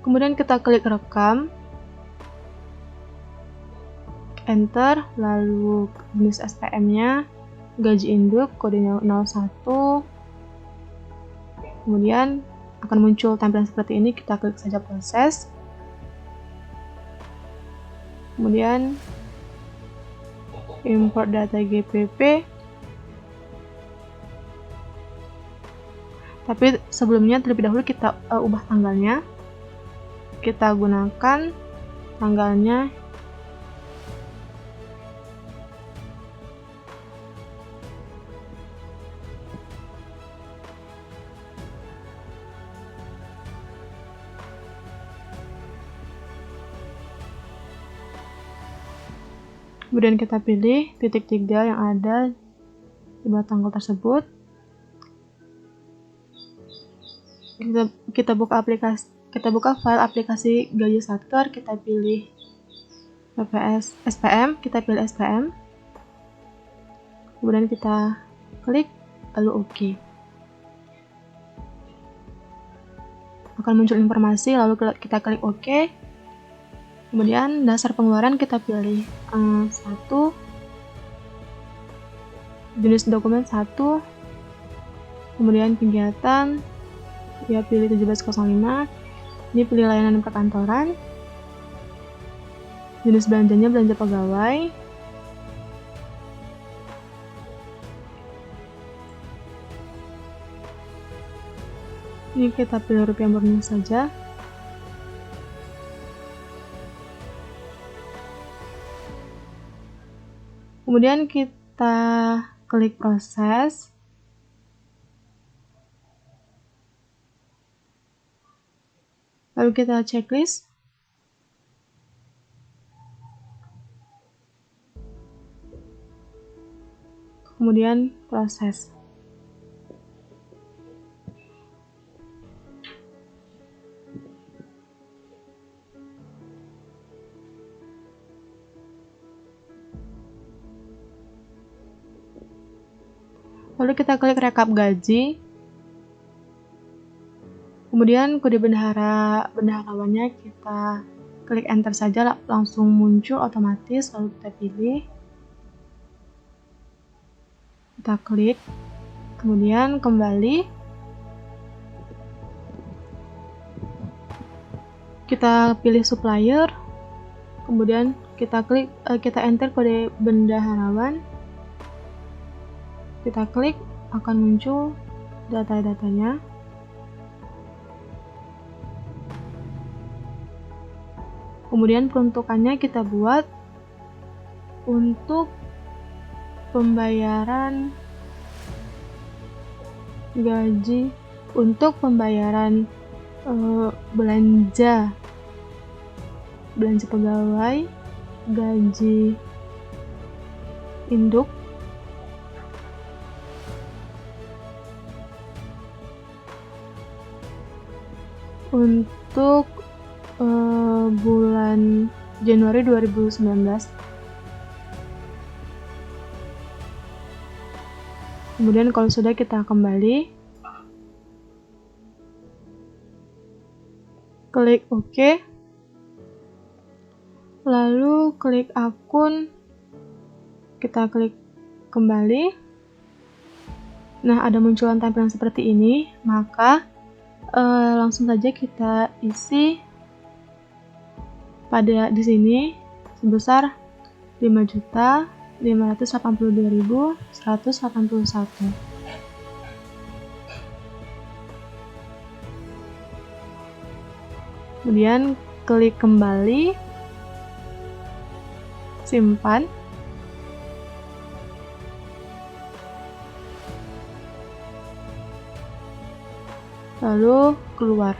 Kemudian kita klik rekam, enter, lalu jenis SPM-nya, gaji induk, kodenya 01. Kemudian akan muncul tampilan seperti ini, kita klik saja proses. Kemudian import data GPP. Tapi sebelumnya terlebih dahulu kita ubah tanggalnya. Kita gunakan tanggalnya kemudian kita pilih titik 3 yang ada di bawah tanggal tersebut. kita buka file aplikasi Gaji Satker, kita pilih SPM, kemudian kita klik lalu OK. Akan muncul informasi, lalu kita klik OK. Kemudian dasar pengeluaran kita pilih 1, jenis dokumen 1, kemudian kegiatan ya pilih 1705, ini pilih layanan perkantoran, jenis belanjanya belanja pegawai, ini kita pilih rupiah murni saja. Kemudian kita klik proses. Lalu kita checklist. Kemudian proses. Lalu kita klik rekap gaji. Kemudian kode bendaharawannya kita klik enter saja, langsung muncul otomatis. Lalu kita pilih, kita klik, kemudian kembali, kita pilih supplier, kemudian kita enter kode bendaharawan, kita klik, akan muncul data-datanya. Kemudian peruntukannya kita buat untuk pembayaran gaji, untuk pembayaran belanja pegawai, gaji induk, untuk bulan Januari 2019. Kemudian kalau sudah, kita kembali, klik OK, lalu klik akun, kita klik kembali. Nah, ada munculan tampilan seperti ini, maka langsung saja kita isi di sini sebesar 5.582.181. Kemudian klik kembali, simpan. Lalu keluar.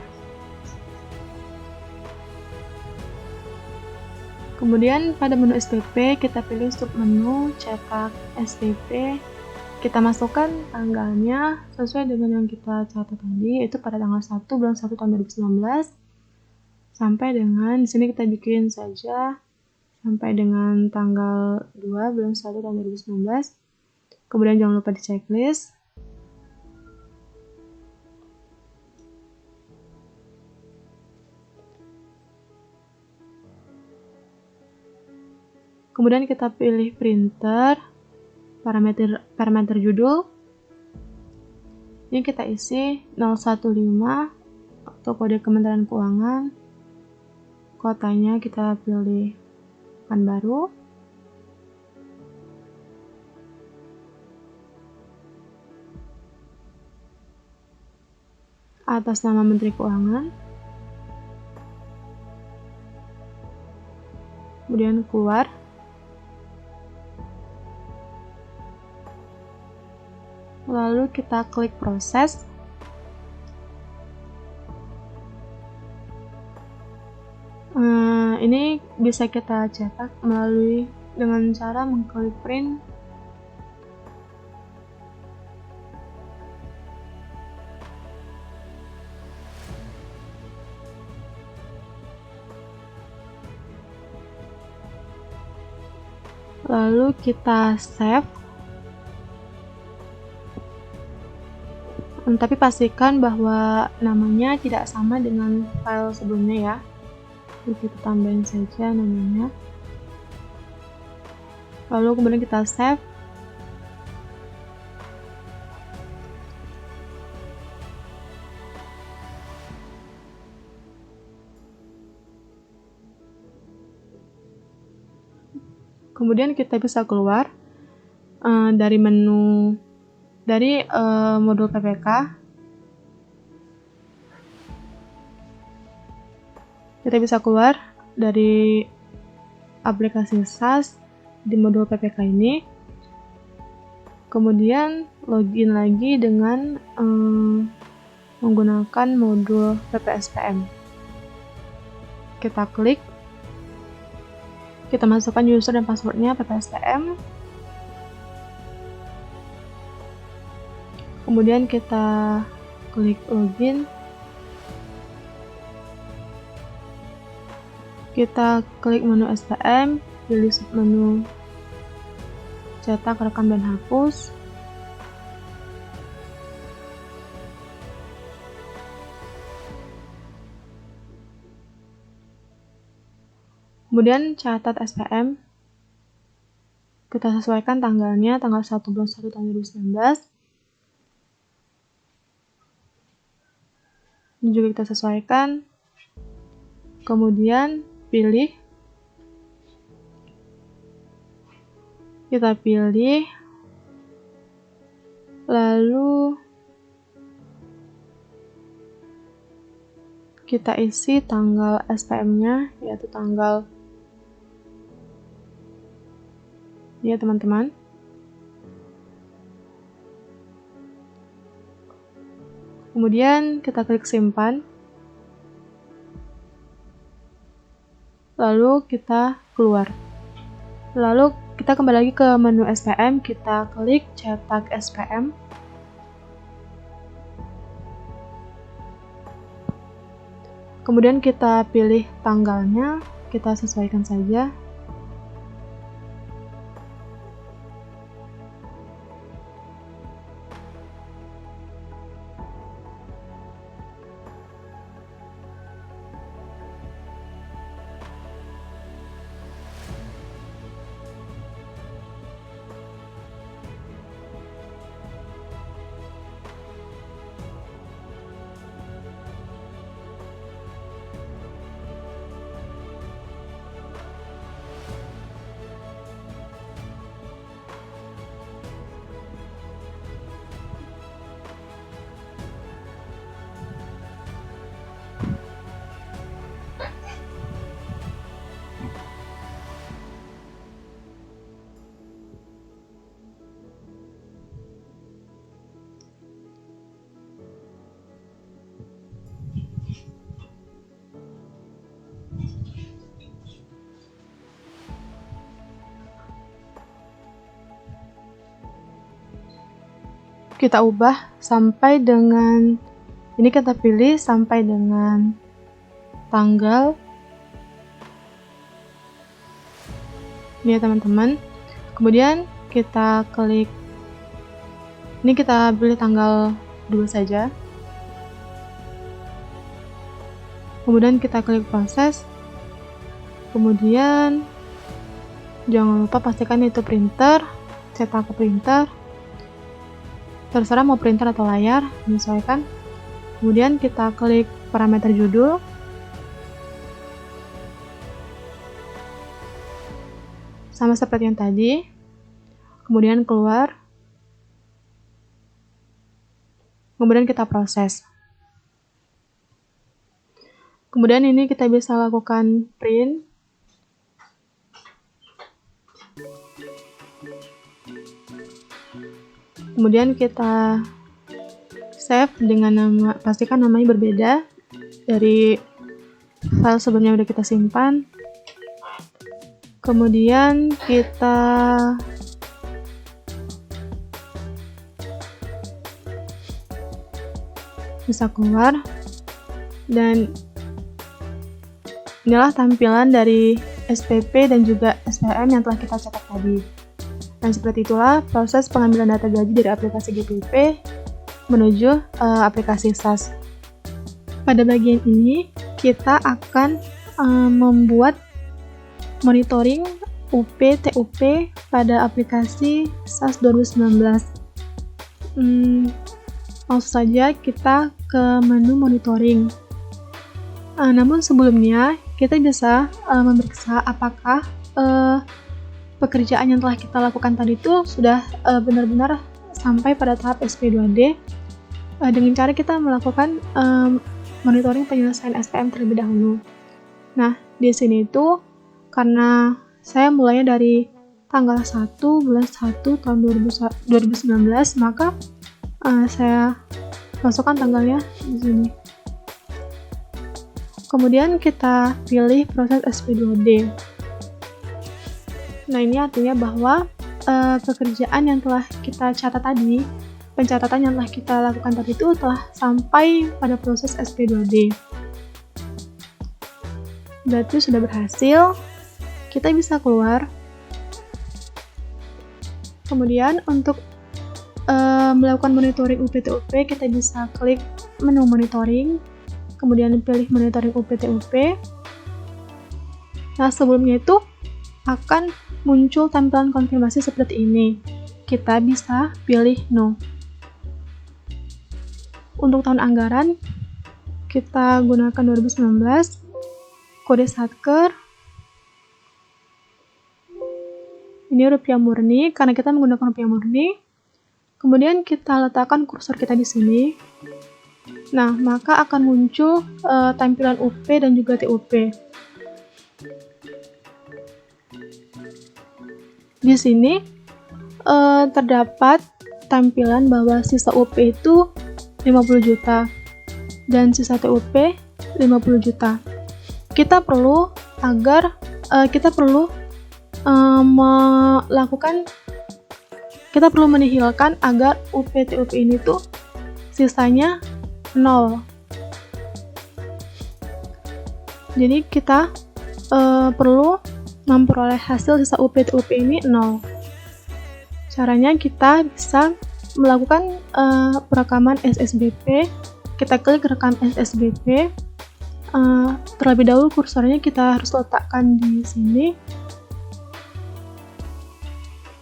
Kemudian pada menu SPP kita pilih submenu cetak SPP. Kita masukkan tanggalnya sesuai dengan yang kita catat tadi, yaitu pada tanggal 1 bulan 1 tahun 2019 sampai dengan di sini kita bikin saja sampai dengan tanggal 2 bulan 1 tahun 2019. Kemudian jangan lupa di checklist. Kemudian kita pilih printer, parameter judul. Ini kita isi 015 atau kode Kementerian Keuangan. Kotanya kita pilih Pekanbaru. Atas nama Menteri Keuangan. Kemudian keluar. Lalu kita klik proses. Ini bisa kita cetak melalui dengan cara mengklik print. lalu kita save. Tapi pastikan bahwa namanya tidak sama dengan file sebelumnya ya. Jadi kita tambahin saja namanya. Lalu kemudian kita save. Kemudian kita bisa keluar dari menu modul PPK. Kita bisa keluar dari aplikasi SAS di modul PPK ini. Kemudian login lagi dengan menggunakan modul PPSPM. Kita klik. Kita masukkan user dan passwordnya PPSPM. Kemudian kita klik login. Kita klik menu SPM, pilih menu cetak, rekam, dan hapus. Kemudian catat SPM. Kita sesuaikan tanggalnya, tanggal 1 bulan 1 tahun 2019. Ini juga kita sesuaikan. Kemudian pilih. Kita pilih. Lalu kita isi tanggal SPM-nya, yaitu tanggal ya teman-teman. Kemudian kita klik simpan. Lalu kita keluar. Lalu kita kembali lagi ke menu SPM, kita klik cetak SPM. Kemudian kita pilih tanggalnya, kita sesuaikan saja. Kita ubah sampai dengan, ini kita pilih sampai dengan tanggal ini ya teman-teman. Kemudian kita klik, ini kita pilih tanggal 2 saja. Kemudian kita klik proses. Kemudian jangan lupa pastikan itu printer, cetak ke printer. Terserah mau printer atau layar, menyesuaikan. Kemudian kita klik parameter judul. Sama seperti yang tadi. Kemudian keluar. Kemudian kita proses. Kemudian ini kita bisa lakukan print. Kemudian kita save dengan nama, pastikan namanya berbeda dari file sebelumnya udah kita simpan. Kemudian kita bisa keluar, dan inilah tampilan dari SPP dan juga SPM yang telah kita cetak tadi. Dan seperti itulah proses pengambilan data gaji dari aplikasi GPP menuju aplikasi SAS. Pada bagian ini, kita akan membuat monitoring UP TUP pada aplikasi SAS 2019. Langsung saja kita ke menu monitoring. Namun sebelumnya, kita bisa memeriksa apakah pekerjaan yang telah kita lakukan tadi itu sudah benar-benar sampai pada tahap SP2D dengan cara kita melakukan monitoring penyelesaian SPM terlebih dahulu. Nah, di sini itu karena saya mulainya dari tanggal 1 bulan 1 tahun 2019, maka saya masukkan tanggalnya di sini. Kemudian kita pilih proses SP2D. Nah, ini artinya bahwa pekerjaan yang telah kita catat tadi, pencatatan yang telah kita lakukan tadi itu telah sampai pada proses SP2D. Berarti sudah berhasil, kita bisa keluar. Kemudian untuk melakukan monitoring UP-TUP, kita bisa klik menu monitoring, kemudian pilih monitoring UP-TUP. Nah, sebelumnya itu akan muncul tampilan konfirmasi seperti ini. Kita bisa pilih no. Untuk tahun anggaran, kita gunakan 2019, kode Satker, ini rupiah murni, karena kita menggunakan rupiah murni. Kemudian kita letakkan kursor kita di sini. Nah, maka akan muncul tampilan UP dan juga TUP. Di sini terdapat tampilan bahwa sisa UP itu 50 juta dan sisa TUP 50 juta. Kita perlu menihilkan agar UP TUP ini tuh sisanya 0. Jadi kita perlu memperoleh hasil sisa UP TUP ini 0. Caranya kita bisa melakukan perekaman SSBP. Kita klik rekam SSBP. Terlebih dahulu kursornya kita harus letakkan di sini.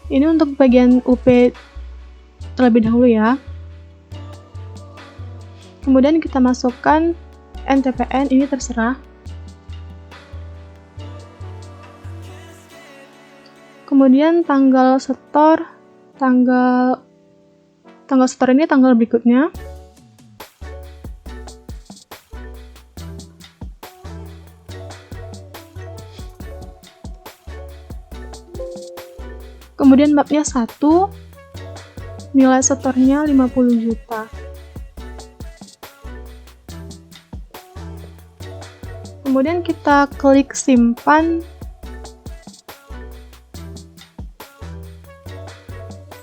Ini untuk bagian UP terlebih dahulu ya. Kemudian kita masukkan NTPN, ini terserah. Kemudian tanggal setor ini tanggal berikutnya. Kemudian mapnya 1, nilai setornya 50 juta. Kemudian kita klik simpan.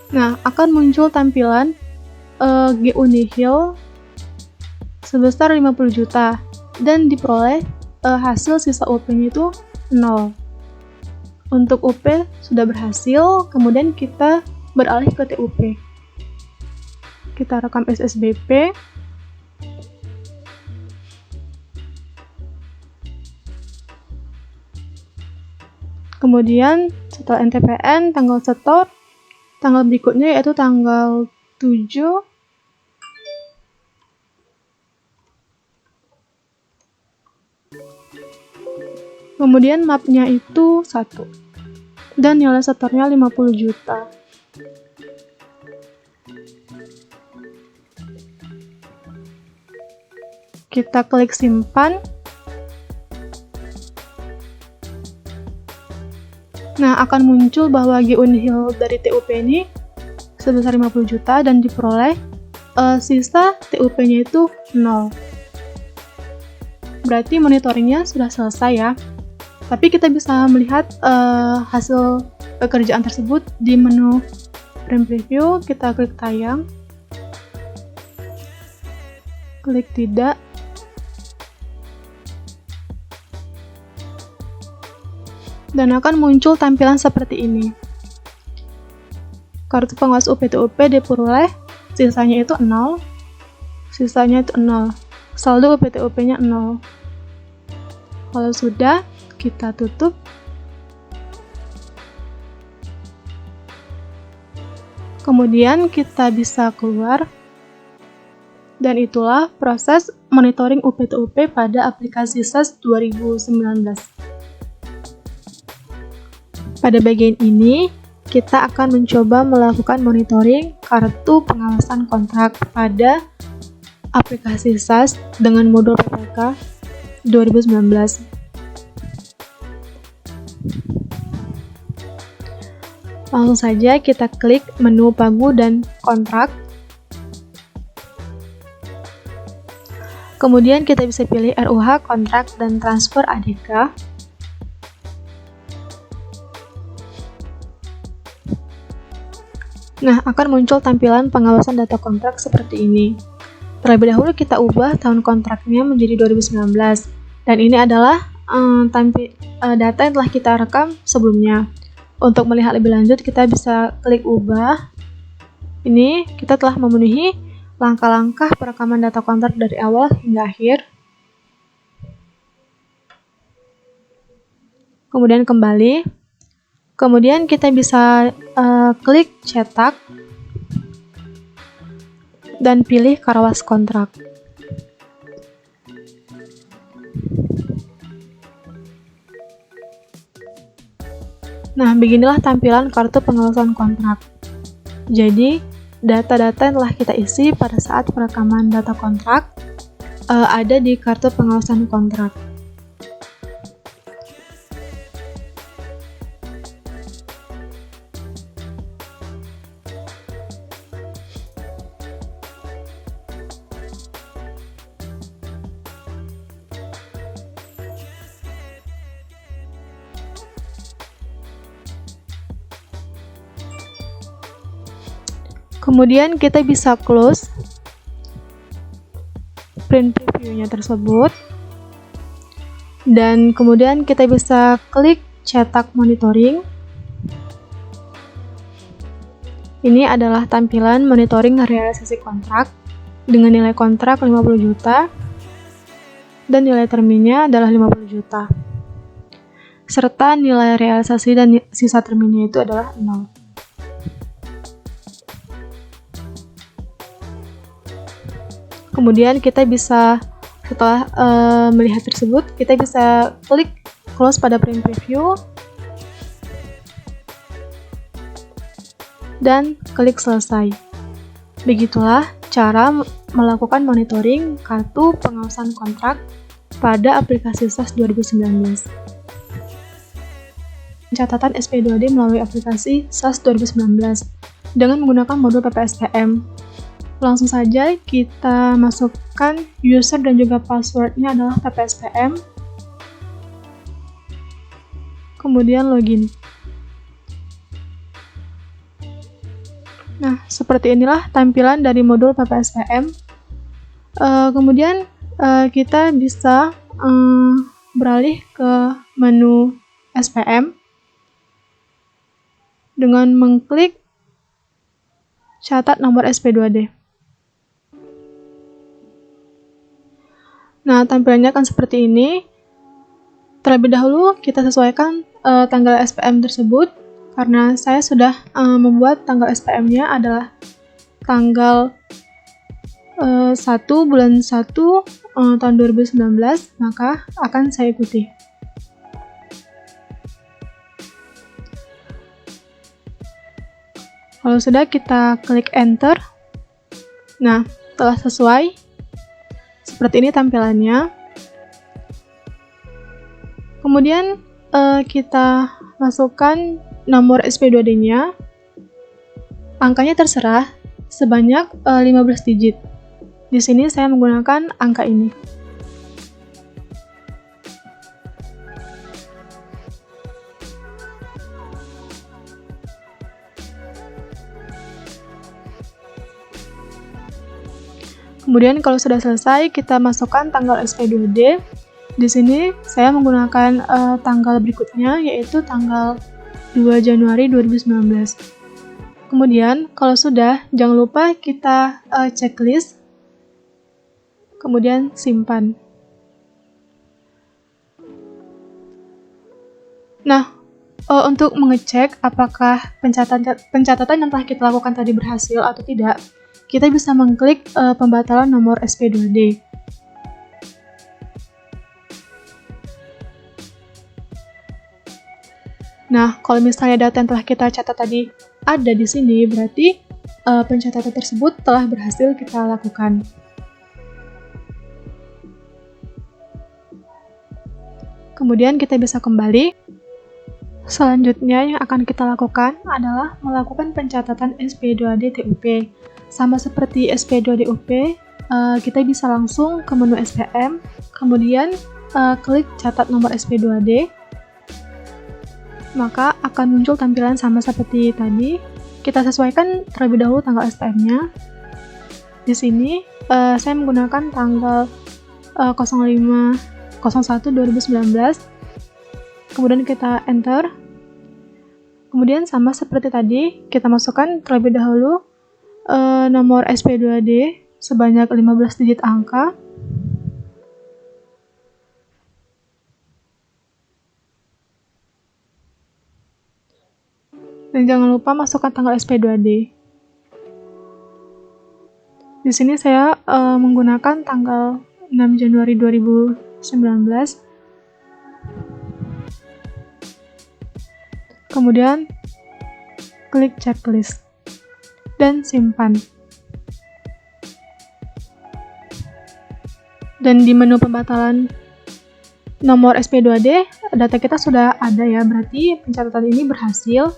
Nah, akan muncul tampilan GU nihil sebesar 50 juta dan diperoleh hasil sisa UP-nya itu 0. Untuk UP sudah berhasil, kemudian kita beralih ke TUP. Kita rekam SSBP. Kemudian setelah NTPN, tanggal setor, tanggal berikutnya yaitu tanggal 7. Kemudian mapnya itu 1. Dan nilai setornya 50 juta. Kita klik simpan. Nah, akan muncul bahwa GU nihil dari TUP ini sebesar 50 juta dan diperoleh sisa TUP-nya itu 0. Berarti monitoringnya sudah selesai ya. Tapi kita bisa melihat hasil pekerjaan tersebut di menu Print Preview. Kita klik tayang. Klik tidak. dan akan muncul tampilan seperti ini. Kartu pengawas UPTUP diperoleh, sisanya itu 0, saldo UPTUP-nya 0. Kalau sudah, kita tutup. Kemudian kita bisa keluar. Dan itulah proses monitoring UPTUP pada aplikasi SAS 2019. Pada bagian ini, kita akan mencoba melakukan monitoring kartu pengawasan kontrak pada aplikasi SAS dengan modul PPK 2019. Langsung saja kita klik menu pagu dan kontrak. Kemudian kita bisa pilih RUH, kontrak, dan transfer ADK. Nah, akan muncul tampilan pengawasan data kontrak seperti ini. Terlebih dahulu kita ubah tahun kontraknya menjadi 2019. Dan ini adalah data yang telah kita rekam sebelumnya. Untuk melihat lebih lanjut, kita bisa klik ubah. Ini kita telah memenuhi langkah-langkah perekaman data kontrak dari awal hingga akhir. Kemudian kembali. Kemudian kita bisa klik cetak dan pilih Karawas kontrak. Nah, beginilah tampilan kartu pengawasan kontrak. Jadi, data-data yang telah kita isi pada saat perekaman data kontrak ada di kartu pengawasan kontrak. Kemudian kita bisa close print preview-nya tersebut, dan kemudian kita bisa klik cetak monitoring. Ini adalah tampilan monitoring realisasi kontrak dengan nilai kontrak 50 juta dan nilai terminnya adalah 50 juta. Serta nilai realisasi dan sisa terminnya itu adalah 0. Kemudian kita bisa, setelah melihat tersebut, kita bisa klik close pada print preview dan klik selesai. Begitulah cara melakukan monitoring kartu pengawasan kontrak pada aplikasi SAS 2019. Pencatatan SP2D melalui aplikasi SAS 2019 dengan menggunakan modul PPSPM. Langsung saja kita masukkan user dan juga passwordnya adalah PPSPM. Kemudian login. Nah, seperti inilah tampilan dari modul PPSPM. Kemudian kita bisa beralih ke menu SPM dengan mengklik catat nomor SP2D. Nah, tampilannya akan seperti ini. Terlebih dahulu kita sesuaikan tanggal SPM tersebut, karena saya sudah membuat tanggal SPM-nya adalah tanggal 1 bulan 1 tahun 2019, maka akan saya ikuti. Kalau sudah, kita klik enter. Nah, telah sesuai. Seperti ini tampilannya. Kemudian kita masukkan nomor SP2D-nya. Angkanya terserah, sebanyak 15 digit. Di sini saya menggunakan angka ini. Kemudian kalau sudah selesai, kita masukkan tanggal SP2D Di sini saya menggunakan tanggal berikutnya, yaitu tanggal 2 Januari 2019. Kemudian, kalau sudah, jangan lupa kita checklist, kemudian simpan. Nah, untuk mengecek apakah pencatatan yang telah kita lakukan tadi berhasil atau tidak, kita bisa mengklik pembatalan nomor SP2D. Nah, kalau misalnya data yang telah kita catat tadi ada di sini, berarti pencatatan tersebut telah berhasil kita lakukan. Kemudian kita bisa kembali. Selanjutnya yang akan kita lakukan adalah melakukan pencatatan SP2D TUP. Sama seperti SP2D UP, kita bisa langsung ke menu SPM, kemudian klik catat nomor SP2D. Maka akan muncul tampilan sama seperti tadi. Kita sesuaikan terlebih dahulu tanggal SPM-nya. Di sini saya menggunakan tanggal 05/01/2019. Kemudian kita enter. Kemudian sama seperti tadi, kita masukkan terlebih dahulu nomor SP2D sebanyak 15 digit angka. Dan jangan lupa masukkan tanggal SP2D. Di sini saya menggunakan tanggal 6 Januari 2019. Kemudian klik checklist dan simpan. Dan di menu pembatalan nomor SP2D, data kita sudah ada ya, berarti pencatatan ini berhasil.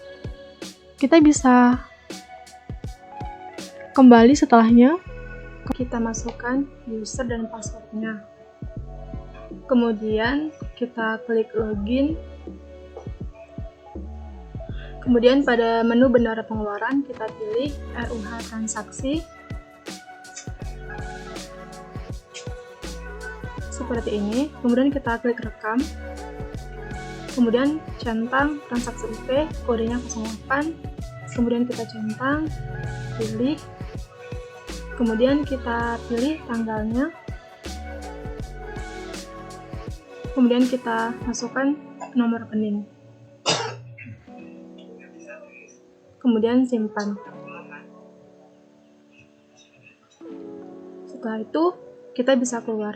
Kita bisa kembali setelahnya. Kita masukkan user dan passwordnya. Kemudian kita klik login. Kemudian pada menu bendera pengeluaran kita pilih RUH transaksi. Seperti ini. Kemudian kita klik rekam. Kemudian centang transaksi UP, kodenya 08. Kemudian kita centang, pilih. Kemudian kita pilih tanggalnya. Kemudian kita masukkan nomor rekening. Kemudian simpan. Setelah itu, kita bisa keluar.